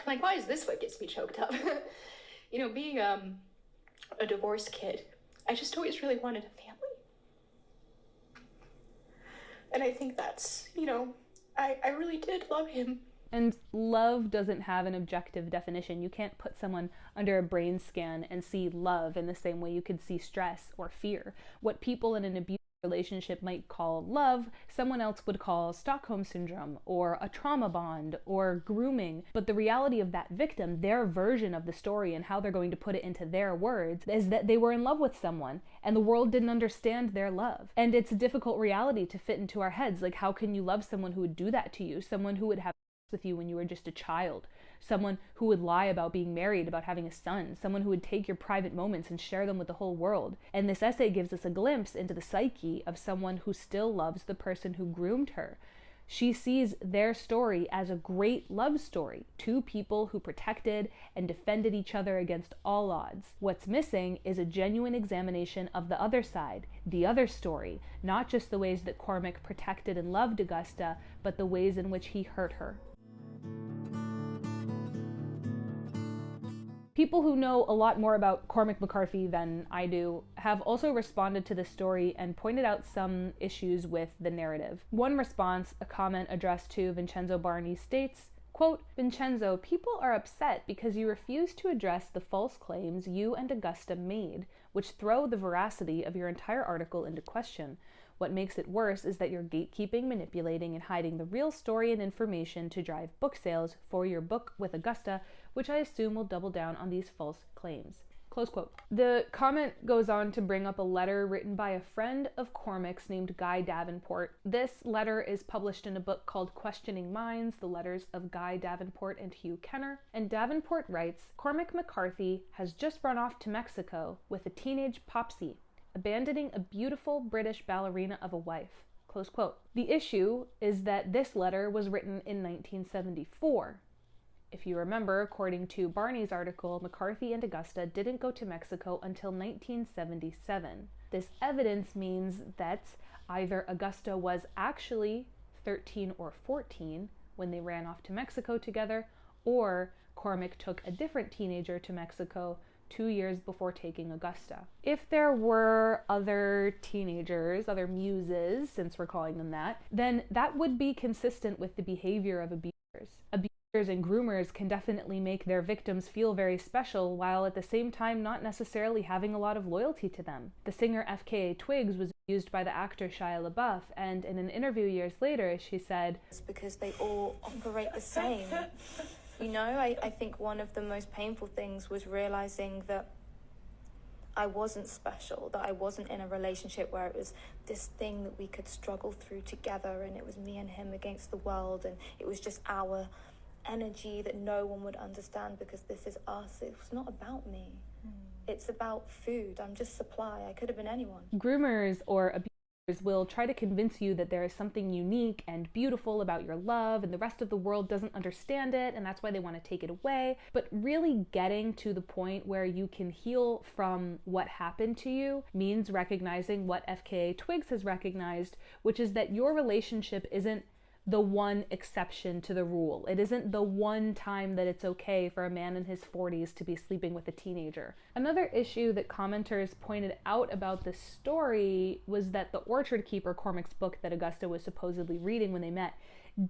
like, why is this what gets me choked up? Being a divorced kid, I just always really wanted a family. And I think that's, I really did love him. And love doesn't have an objective definition. You can't put someone under a brain scan and see love in the same way you could see stress or fear. What people in an abusive relationship might call love, someone else would call Stockholm Syndrome, or a trauma bond, or grooming. But the reality of that victim, their version of the story and how they're going to put it into their words, is that they were in love with someone and the world didn't understand their love. And it's a difficult reality to fit into our heads. Like, how can you love someone who would do that to you? Someone who would have with you when you were just a child, someone who would lie about being married, about having a son, someone who would take your private moments and share them with the whole world. And this essay gives us a glimpse into the psyche of someone who still loves the person who groomed her. She sees their story as a great love story, two people who protected and defended each other against all odds. What's missing is a genuine examination of the other side, the other story, not just the ways that Cormac protected and loved Augusta, but the ways in which he hurt her. People who know a lot more about Cormac McCarthy than I do have also responded to the story and pointed out some issues with the narrative. One response, a comment addressed to Vincenzo Barney, states, quote, "Vincenzo, people are upset because you refuse to address the false claims you and Augusta made, which throw the veracity of your entire article into question. What makes it worse is that you're gatekeeping, manipulating, and hiding the real story and information to drive book sales for your book with Augusta, which I assume will double down on these false claims." Close quote. The comment goes on to bring up a letter written by a friend of Cormac's named Guy Davenport. This letter is published in a book called Questioning Minds, The Letters of Guy Davenport and Hugh Kenner. And Davenport writes, Cormac McCarthy has just run off to Mexico with a teenage popsy, abandoning a beautiful British ballerina of a wife. Close quote. The issue is that this letter was written in 1974. If you remember, according to Barney's article, McCarthy and Augusta didn't go to Mexico until 1977. This evidence means that either Augusta was actually 13 or 14 when they ran off to Mexico together, or Cormac took a different teenager to Mexico 2 years before taking Augusta. If there were other teenagers, other muses, since we're calling them that, then that would be consistent with the behavior of abusers. Abusers and groomers can definitely make their victims feel very special while at the same time not necessarily having a lot of loyalty to them. The singer FKA Twigs was abused by the actor Shia LaBeouf, and in an interview years later she said, "It's because they all operate the same." You know, I think one of the most painful things was realizing that I wasn't special, that I wasn't in a relationship where it was this thing that we could struggle through together and it was me and him against the world and it was just our energy that no one would understand because this is us. It's not about me. It's about food. I'm just supply. I could have been anyone. Groomers or abusers will try to convince you that there is something unique and beautiful about your love and the rest of the world doesn't understand it and that's why they want to take it away. But really getting to the point where you can heal from what happened to you means recognizing what FKA Twigs has recognized, which is that your relationship isn't the one exception to the rule. It isn't the one time that it's okay for a man in his 40s to be sleeping with a teenager. Another issue that commenters pointed out about this story was that the Orchard Keeper, Cormac's book that Augusta was supposedly reading when they met,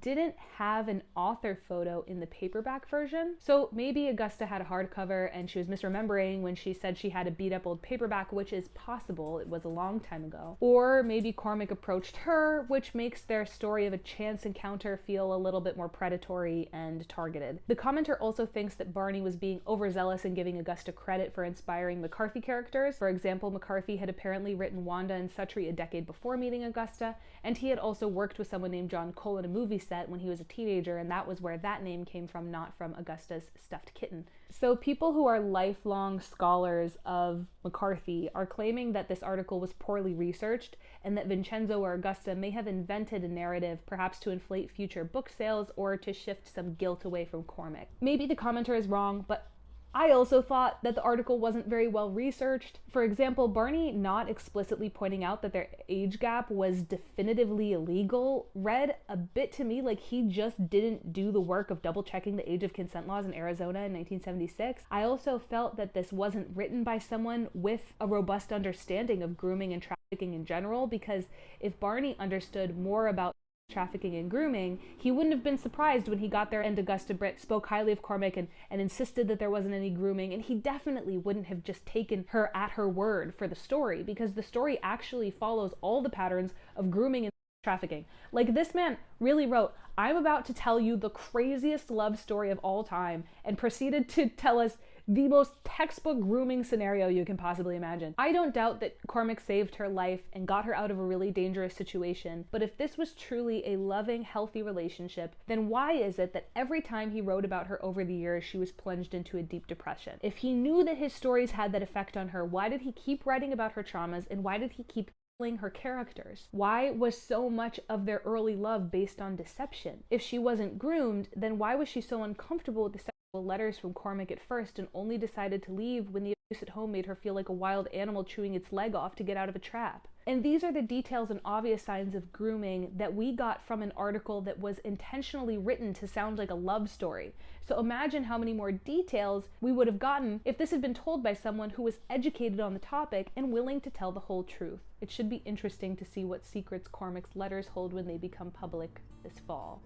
didn't have an author photo in the paperback version. So maybe Augusta had a hardcover and she was misremembering when she said she had a beat up old paperback, which is possible. It was a long time ago. Or maybe Cormac approached her, which makes their story of a chance encounter feel a little bit more predatory and targeted. The commenter also thinks that Barney was being overzealous in giving Augusta credit for inspiring McCarthy characters. For example, McCarthy had apparently written Wanda and Suttree a decade before meeting Augusta, and he had also worked with someone named John Cole in a movie set when he was a teenager, and that was where that name came from, not from Augusta's stuffed kitten. So people who are lifelong scholars of McCarthy are claiming that this article was poorly researched and that Vincenzo or Augusta may have invented a narrative, perhaps to inflate future book sales or to shift some guilt away from Cormac. Maybe the commenter is wrong, but I also thought that the article wasn't very well researched. For example, Barney not explicitly pointing out that their age gap was definitively illegal read a bit to me like he just didn't do the work of double checking the age of consent laws in Arizona in 1976. I also felt that this wasn't written by someone with a robust understanding of grooming and trafficking in general, because if Barney understood more about trafficking and grooming, he wouldn't have been surprised when he got there and Augusta Britt spoke highly of Cormac and insisted that there wasn't any grooming, and he definitely wouldn't have just taken her at her word for the story, because the story actually follows all the patterns of grooming and trafficking. Like, this man really wrote, "I'm about to tell you the craziest love story of all time," and proceeded to tell us the most textbook grooming scenario you can possibly imagine. I don't doubt that Cormac saved her life and got her out of a really dangerous situation, but if this was truly a loving, healthy relationship, then why is it that every time he wrote about her over the years, she was plunged into a deep depression? If he knew that his stories had that effect on her, why did he keep writing about her traumas, and why did he keep killing her characters? Why was so much of their early love based on deception? If she wasn't groomed, then why was she so uncomfortable with the letters from Cormac at first and only decided to leave when the abuse at home made her feel like a wild animal chewing its leg off to get out of a trap? And these are the details and obvious signs of grooming that we got from an article that was intentionally written to sound like a love story. So imagine how many more details we would have gotten if this had been told by someone who was educated on the topic and willing to tell the whole truth. It should be interesting to see what secrets Cormac's letters hold when they become public this fall.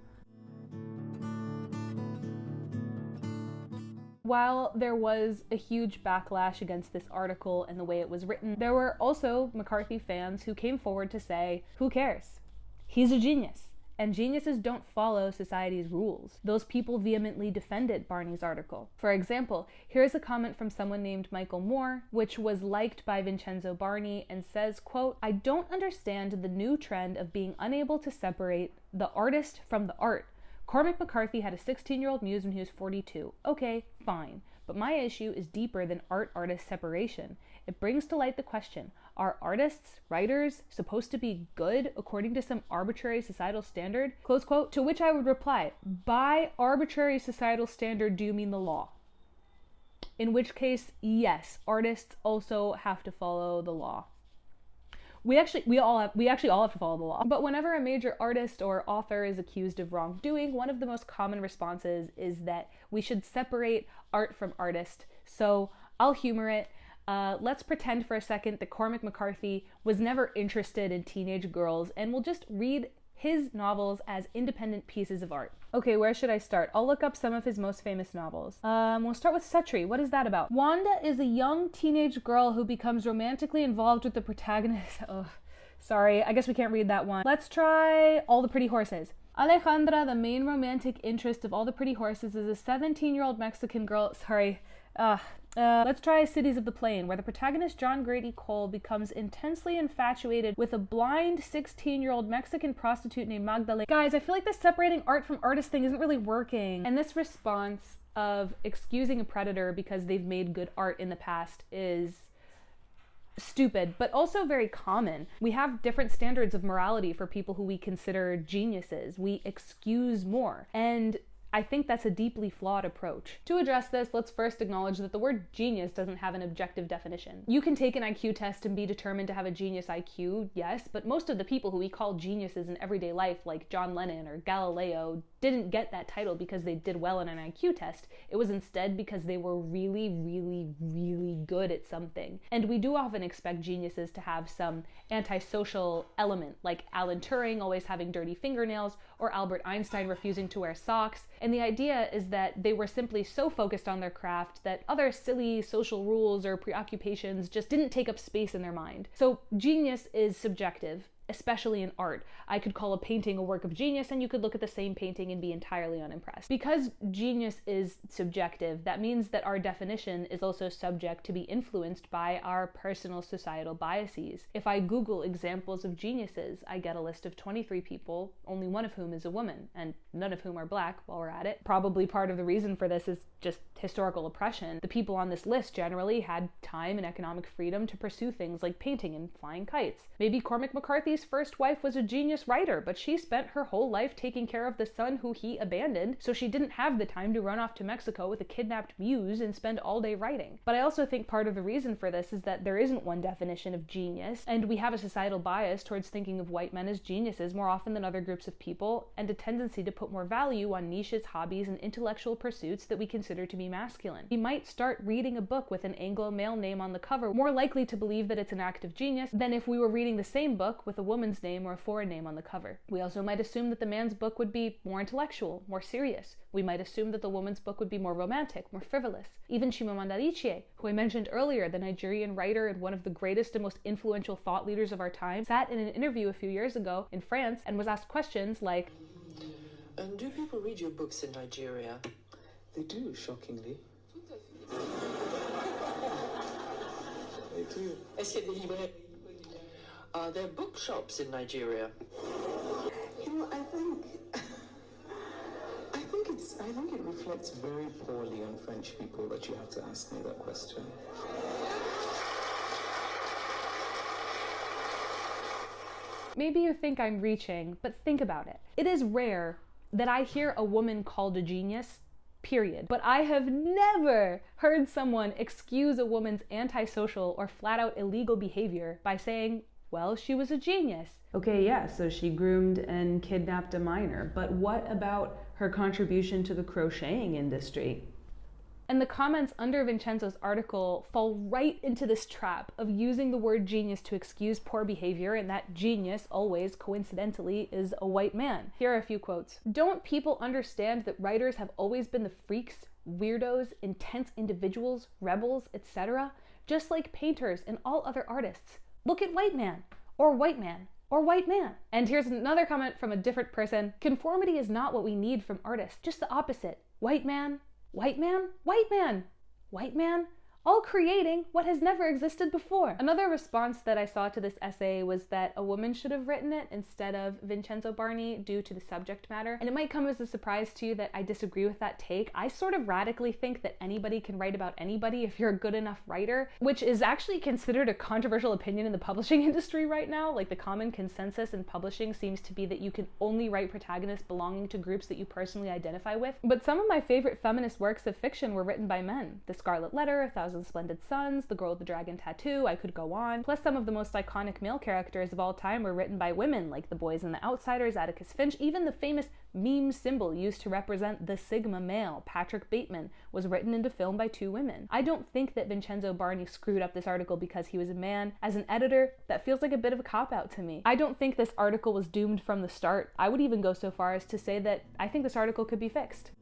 While there was a huge backlash against this article and the way it was written, there were also McCarthy fans who came forward to say, who cares? He's a genius. And geniuses don't follow society's rules. Those people vehemently defended Barney's article. For example, here's a comment from someone named Michael Moore, which was liked by Vincenzo Barney, and says, quote, "I don't understand the new trend of being unable to separate the artist from the art. Cormac McCarthy had a 16-year-old muse when he was 42. Okay, fine. But my issue is deeper than art-artist separation. It brings to light the question, are artists, writers, supposed to be good according to some arbitrary societal standard?" Close quote. To which I would reply, by arbitrary societal standard, do you mean the law? In which case, yes, artists also have to follow the law. We actually all have to follow the law. But whenever a major artist or author is accused of wrongdoing, one of the most common responses is that we should separate art from artist. So I'll humor it. Let's pretend for a second that Cormac McCarthy was never interested in teenage girls, and we'll just read his novels as independent pieces of art. Okay, where should I start? I'll look up some of his most famous novels. We'll start with Suttree. What is that about? Wanda is a young teenage girl who becomes romantically involved with the protagonist. Oh, sorry, I guess we can't read that one. Let's try All the Pretty Horses. Alejandra, the main romantic interest of All the Pretty Horses, is a 17-year-old Mexican girl. Let's try Cities of the Plain, where the protagonist John Grady Cole becomes intensely infatuated with a blind 16-year-old Mexican prostitute named Magdalena. Guys, I feel like this separating art from artist thing isn't really working. And this response of excusing a predator because they've made good art in the past is stupid, but also very common. We have different standards of morality for people who we consider geniuses. We excuse more. And I think that's a deeply flawed approach. To address this, let's first acknowledge that the word genius doesn't have an objective definition. You can take an IQ test and be determined to have a genius IQ, yes, but most of the people who we call geniuses in everyday life, like John Lennon or Galileo, didn't get that title because they did well in an IQ test. It was instead because they were really, really, really good at something. And we do often expect geniuses to have some antisocial element, like Alan Turing always having dirty fingernails, or Albert Einstein refusing to wear socks. And the idea is that they were simply so focused on their craft that other silly social rules or preoccupations just didn't take up space in their mind. So genius is subjective, especially in art. I could call a painting a work of genius, and you could look at the same painting and be entirely unimpressed. Because genius is subjective, that means that our definition is also subject to be influenced by our personal societal biases. If I Google examples of geniuses, I get a list of 23 people, only one of whom is a woman, and none of whom are black while we're at it. Probably part of the reason for this is just historical oppression. The people on this list generally had time and economic freedom to pursue things like painting and flying kites. Maybe Cormac McCarthy's first wife was a genius writer, but she spent her whole life taking care of the son who he abandoned, so she didn't have the time to run off to Mexico with a kidnapped muse and spend all day writing. But I also think part of the reason for this is that there isn't one definition of genius, and we have a societal bias towards thinking of white men as geniuses more often than other groups of people, and a tendency to put more value on niches, hobbies, and intellectual pursuits that we consider to be masculine. We might start reading a book with an Anglo male name on the cover, more likely to believe that it's an act of genius than if we were reading the same book with a woman's name or a foreign name on the cover. We also might assume that the man's book would be more intellectual, more serious. We might assume that the woman's book would be more romantic, more frivolous. Even Chimamanda Adichie, who I mentioned earlier, the Nigerian writer and one of the greatest and most influential thought leaders of our time, sat in an interview a few years ago in France and was asked questions like, "And do people read your books in Nigeria?" They do, shockingly. They do. Are there bookshops in Nigeria? You know, I think it reflects very poorly on French people that you have to ask me that question. Maybe you think I'm reaching, but think about it. It is rare that I hear a woman called a genius, period. But I have never heard someone excuse a woman's antisocial or flat out illegal behavior by saying, well, she was a genius. Okay, yeah, so she groomed and kidnapped a minor, but what about her contribution to the crocheting industry? And the comments under Vincenzo's article fall right into this trap of using the word genius to excuse poor behavior, and that genius always, coincidentally, is a white man. Here are a few quotes. "Don't people understand that writers have always been the freaks, weirdos, intense individuals, rebels, etc., just like painters and all other artists? Look at white man, or white man, or white man. And here's another comment from a different person. Conformity is not what we need from artists, just the opposite. White man, white man, white man, white man, all creating what has never existed before. Another response that I saw to this essay was that a woman should have written it instead of Vincenzo Barney due to the subject matter. And it might come as a surprise to you that I disagree with that take. I sort of radically think that anybody can write about anybody if you're a good enough writer, which is actually considered a controversial opinion in the publishing industry right now. Like, the common consensus in publishing seems to be that you can only write protagonists belonging to groups that you personally identify with. But some of my favorite feminist works of fiction were written by men. The Scarlet Letter, A Thousand Splendid Suns, The Girl with the Dragon Tattoo, I could go on. Plus, some of the most iconic male characters of all time were written by women, like The Boys and the Outsiders, Atticus Finch. Even the famous meme symbol used to represent the Sigma male, Patrick Bateman, was written into film by 2 women. I don't think that Vincenzo Barney screwed up this article because he was a man. As an editor, that feels like a bit of a cop-out to me. I don't think this article was doomed from the start. I would even go so far as to say that I think this article could be fixed.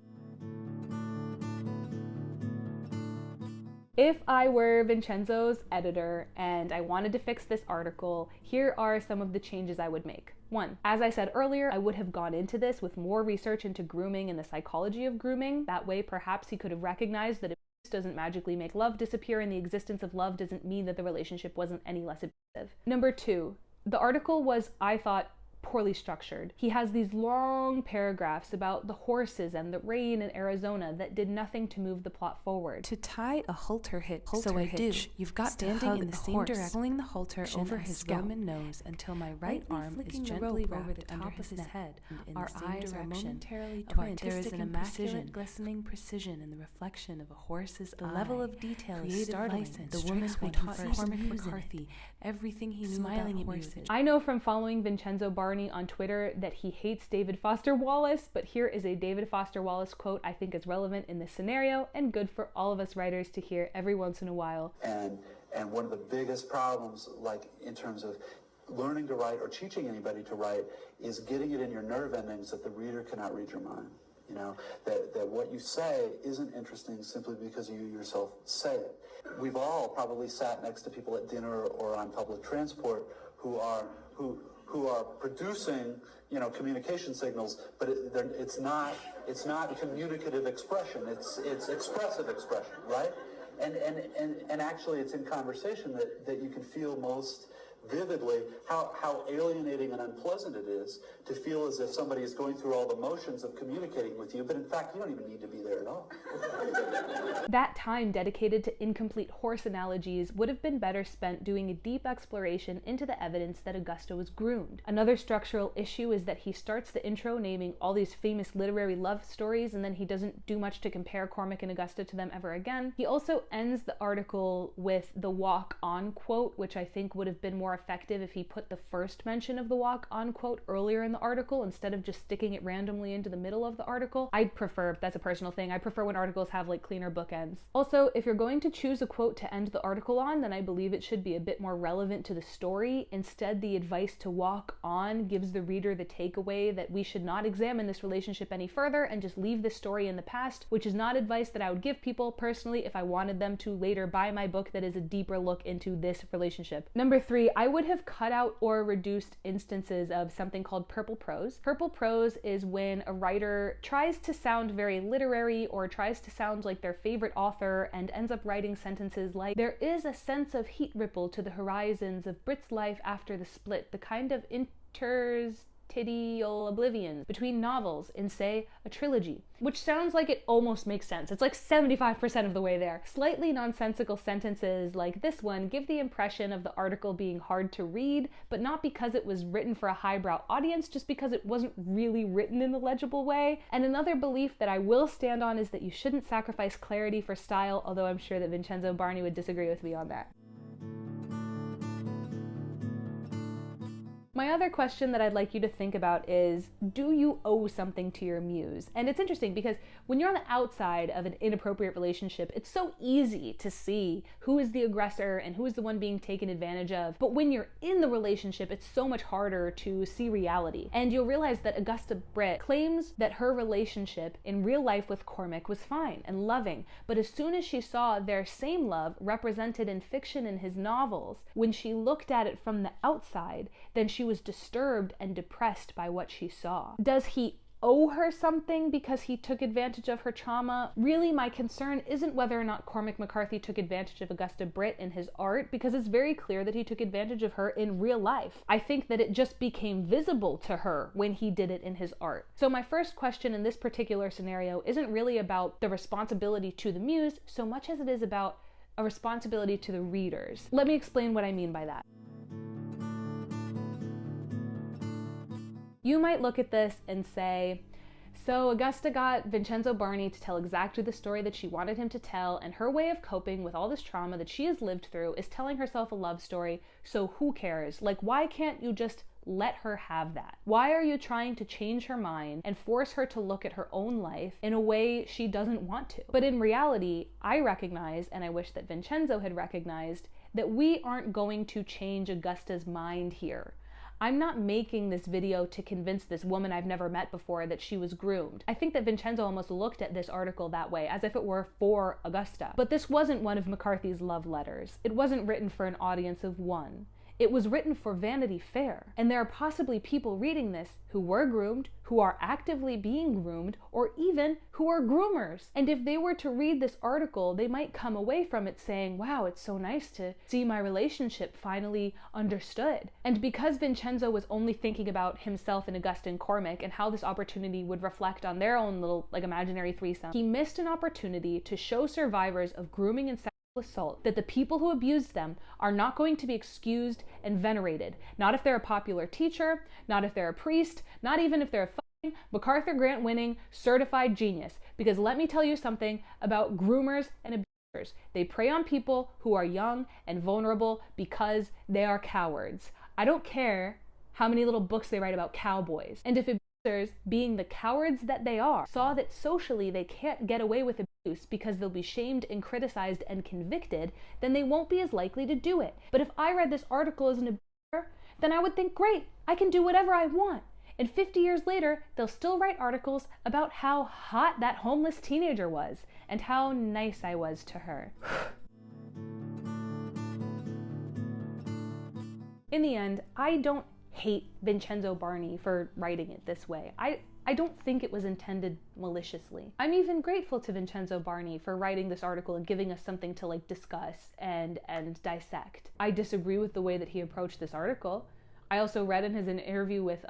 If I were Vincenzo's editor and I wanted to fix this article, here are some of the changes I would make. 1. As I said earlier, I would have gone into this with more research into grooming and the psychology of grooming. That way, perhaps he could have recognized that abuse doesn't magically make love disappear, and the existence of love doesn't mean that the relationship wasn't any less abusive. Number 2, the article was, I thought, poorly structured. He has these long paragraphs about the horses and the rain in Arizona that did nothing to move the plot forward. To tie a halter hitch, you've got standing to hug in the same direction, pulling the halter over his Roman nose until my right arm is gently over the top of his head. Our eyes are momentarily twinned. There is an immaculate, glistening precision in the reflection of a horse's eye. The level of detail is startling. The woman who taught Cormac McCarthy everything he knew about horses. I know from following Vincenzo Barney on Twitter that he hates David Foster Wallace, but here is a David Foster Wallace quote I think is relevant in this scenario and good for all of us writers to hear every once in a while. And one of the biggest problems, like in terms of learning to write or teaching anybody to write, is getting it in your nerve endings that the reader cannot read your mind. You know, that what you say isn't interesting simply because you yourself say it. We've all probably sat next to people at dinner or on public transport who are producing, you know, communication signals, but it's not communicative expression. It's expressive expression, right? And actually, it's in conversation that you can feel most vividly how alienating and unpleasant it is to feel as if somebody is going through all the motions of communicating with you, but in fact you don't even need to be there at all. That time dedicated to incomplete horse analogies would have been better spent doing a deep exploration into the evidence that Augusta was groomed. Another structural issue is that he starts the intro naming all these famous literary love stories, and then he doesn't do much to compare Cormac and Augusta to them ever again. He also ends the article with the walk on quote, which I think would have been more effective if he put the first mention of the walk on quote earlier in the article instead of just sticking it randomly into the middle of the article. I'd prefer, that's a personal thing, I prefer when articles have like cleaner bookends. Also, if you're going to choose a quote to end the article on, then I believe it should be a bit more relevant to the story. Instead, the advice to walk on gives the reader the takeaway that we should not examine this relationship any further and just leave this story in the past, which is not advice that I would give people personally if I wanted them to later buy my book that is a deeper look into this relationship. Number 3, I would have cut out or reduced instances of something called purple prose. Purple prose is when a writer tries to sound very literary or tries to sound like their favorite author and ends up writing sentences like, "There is a sense of heat ripple to the horizons of Brit's life after the split, the kind of interstitial oblivion between novels in, say, a trilogy," which sounds like it almost makes sense. It's like 75% of the way there. Slightly nonsensical sentences like this one give the impression of the article being hard to read, but not because it was written for a highbrow audience, just because it wasn't really written in a legible way. And another belief that I will stand on is that you shouldn't sacrifice clarity for style, although I'm sure that Vincenzo Barney would disagree with me on that. My other question that I'd like you to think about is, do you owe something to your muse? And it's interesting because when you're on the outside of an inappropriate relationship, it's so easy to see who is the aggressor and who is the one being taken advantage of. But when you're in the relationship, it's so much harder to see reality. And you'll realize that Augusta Britt claims that her relationship in real life with Cormac was fine and loving. But as soon as she saw their same love represented in fiction in his novels, when she looked at it from the outside, then she was disturbed and depressed by what she saw. Does he owe her something because he took advantage of her trauma? Really, my concern isn't whether or not Cormac McCarthy took advantage of Augusta Britt in his art, because it's very clear that he took advantage of her in real life. I think that it just became visible to her when he did it in his art. So my first question in this particular scenario isn't really about the responsibility to the Muse so much as it is about a responsibility to the readers. Let me explain what I mean by that. You might look at this and say, so Augusta got Vincenzo Barney to tell exactly the story that she wanted him to tell, and her way of coping with all this trauma that she has lived through is telling herself a love story, so who cares? Like, why can't you just let her have that? Why are you trying to change her mind and force her to look at her own life in a way she doesn't want to? But in reality, I recognize, and I wish that Vincenzo had recognized, that we aren't going to change Augusta's mind here. I'm not making this video to convince this woman I've never met before that she was groomed. I think that Vincenzo almost looked at this article that way, as if it were for Augusta. But this wasn't one of McCarthy's love letters. It wasn't written for an audience of one. It was written for Vanity Fair. And there are possibly people reading this who were groomed, who are actively being groomed, or even who are groomers. And if they were to read this article, they might come away from it saying, wow, it's so nice to see my relationship finally understood. And because Vincenzo was only thinking about himself and Augusta and Cormac and how this opportunity would reflect on their own little imaginary threesome, he missed an opportunity to show survivors of grooming and assault that the people who abused them are not going to be excused and venerated. Not if they're a popular teacher, not if they're a priest, not even if they're a fucking MacArthur Grant winning certified genius. Because let me tell you something about groomers and abusers. They prey on people who are young and vulnerable because they are cowards. I don't care how many little books they write about cowboys. And if abusers, being the cowards that they are, saw that socially they can't get away with abuse because they'll be shamed and criticized and convicted, then they won't be as likely to do it. But if I read this article as an abuser, then I would think, great, I can do whatever I want. And 50 years later, they'll still write articles about how hot that homeless teenager was and how nice I was to her. In the end, I don't hate Vincenzo Barney for writing it this way. I don't think it was intended maliciously. I'm even grateful to Vincenzo Barney for writing this article and giving us something to discuss and dissect. I disagree with the way that he approached this article. I also read in his interview with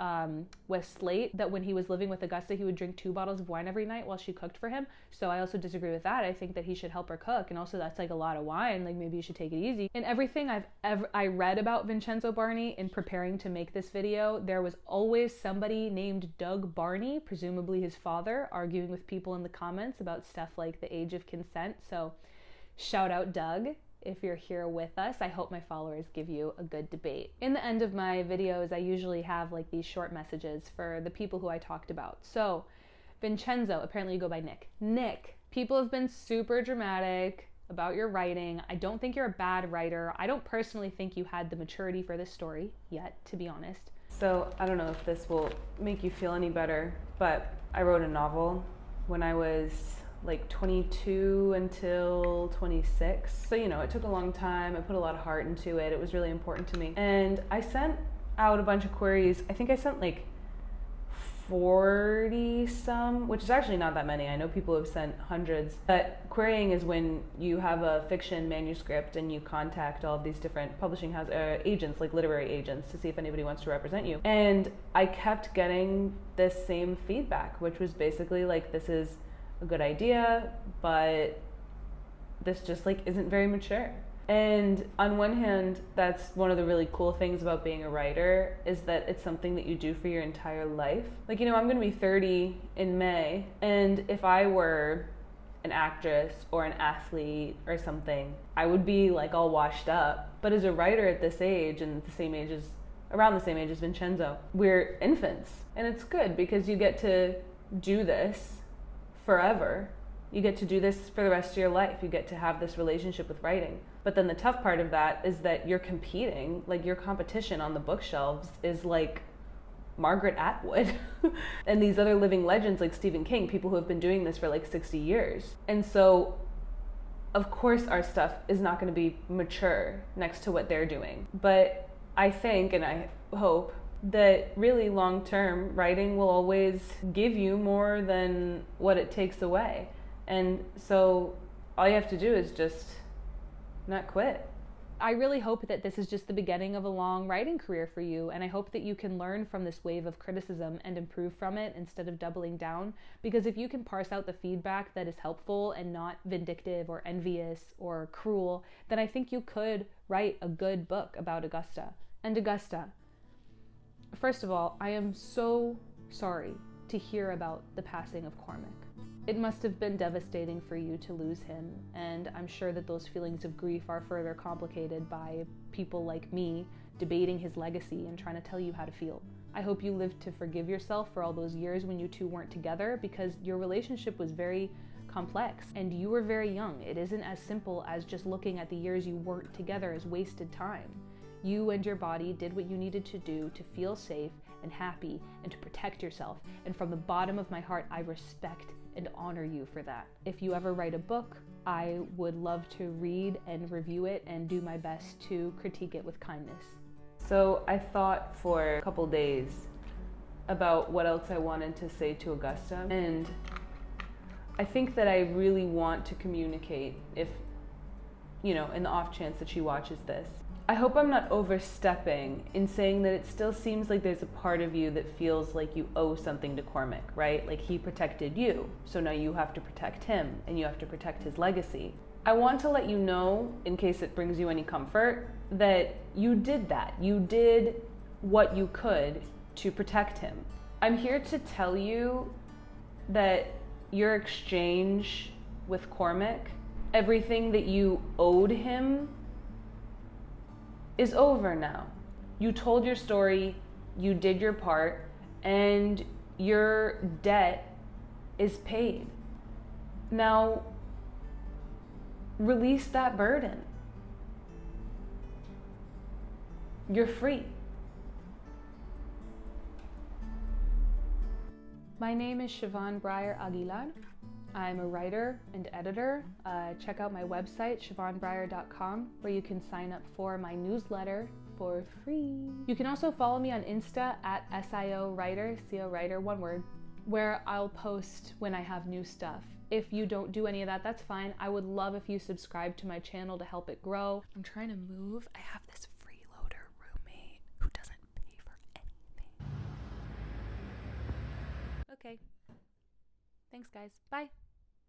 Slate that when he was living with Augusta, he would drink 2 bottles of wine every night while she cooked for him. So I also disagree with that. I think that he should help her cook. And also that's a lot of wine. Maybe you should take it easy. In everything I read about Vincenzo Barney in preparing to make this video, there was always somebody named Doug Barney, presumably his father, arguing with people in the comments about stuff like the age of consent. So shout out Doug. If you're here with us, I hope my followers give you a good debate. In the end of my videos, I usually have these short messages for the people who I talked about. So, Vincenzo, apparently you go by Nick. Nick, people have been super dramatic about your writing. I don't think you're a bad writer. I don't personally think you had the maturity for this story yet, to be honest. So, I don't know if this will make you feel any better, but I wrote a novel when I was 22 until 26. So, it took a long time. I put a lot of heart into it. It was really important to me. And I sent out a bunch of queries. I think I sent 40 some, which is actually not that many. I know people have sent hundreds. But querying is when you have a fiction manuscript and you contact all of these different publishing house agents, literary agents, to see if anybody wants to represent you. And I kept getting this same feedback, which was basically this is a good idea, but this just isn't very mature. And on one hand, that's one of the really cool things about being a writer, is that it's something that you do for your entire life. I'm gonna be 30 in May, and if I were an actress or an athlete or something, I would be all washed up. But as a writer at this age, and around the same age as Vincenzo, we're infants. And it's good because you get to do this forever. You get to do this for the rest of your life. You get to have this relationship with writing. But then the tough part of that is that you're competing, your competition on the bookshelves is Margaret Atwood and these other living legends like Stephen King, people who have been doing this for 60 years. And so, of course, our stuff is not going to be mature next to what they're doing. But I think, and I hope, that really long term, writing will always give you more than what it takes away. And so all you have to do is just not quit. I really hope that this is just the beginning of a long writing career for you, and I hope that you can learn from this wave of criticism and improve from it instead of doubling down, because if you can parse out the feedback that is helpful and not vindictive or envious or cruel, then I think you could write a good book about Augusta. And Augusta, first of all, I am so sorry to hear about the passing of Cormac. It must have been devastating for you to lose him, and I'm sure that those feelings of grief are further complicated by people like me debating his legacy and trying to tell you how to feel. I hope you live to forgive yourself for all those years when you two weren't together, because your relationship was very complex and you were very young. It isn't as simple as just looking at the years you weren't together as wasted time. You and your body did what you needed to do to feel safe and happy and to protect yourself, and from the bottom of my heart, I respect and honor you for that. If you ever write a book, I would love to read and review it and do my best to critique it with kindness. So I thought for a couple days about what else I wanted to say to Augusta, and I think that I really want to communicate, if, you know, in the off chance that she watches this. I hope I'm not overstepping in saying that it still seems like there's a part of you that feels like you owe something to Cormac, right? Like he protected you, so now you have to protect him and you have to protect his legacy. I want to let you know, in case it brings you any comfort, that you did that. You did what you could to protect him. I'm here to tell you that your exchange with Cormac, everything that you owed him, is over now. You told your story, you did your part, and your debt is paid. Now, release that burden. You're free. My name is Siobhan Breyer Aguilar. I'm a writer and editor. Check out my website, siobhanbreyer.com, where you can sign up for my newsletter for free. You can also follow me on Insta at SIO Writer, CO Writer, one word, where I'll post when I have new stuff. If you don't do any of that, that's fine. I would love if you subscribe to my channel to help it grow. I'm trying to move. I have this freeloader roommate who doesn't pay for anything. Okay. Thanks, guys. Bye.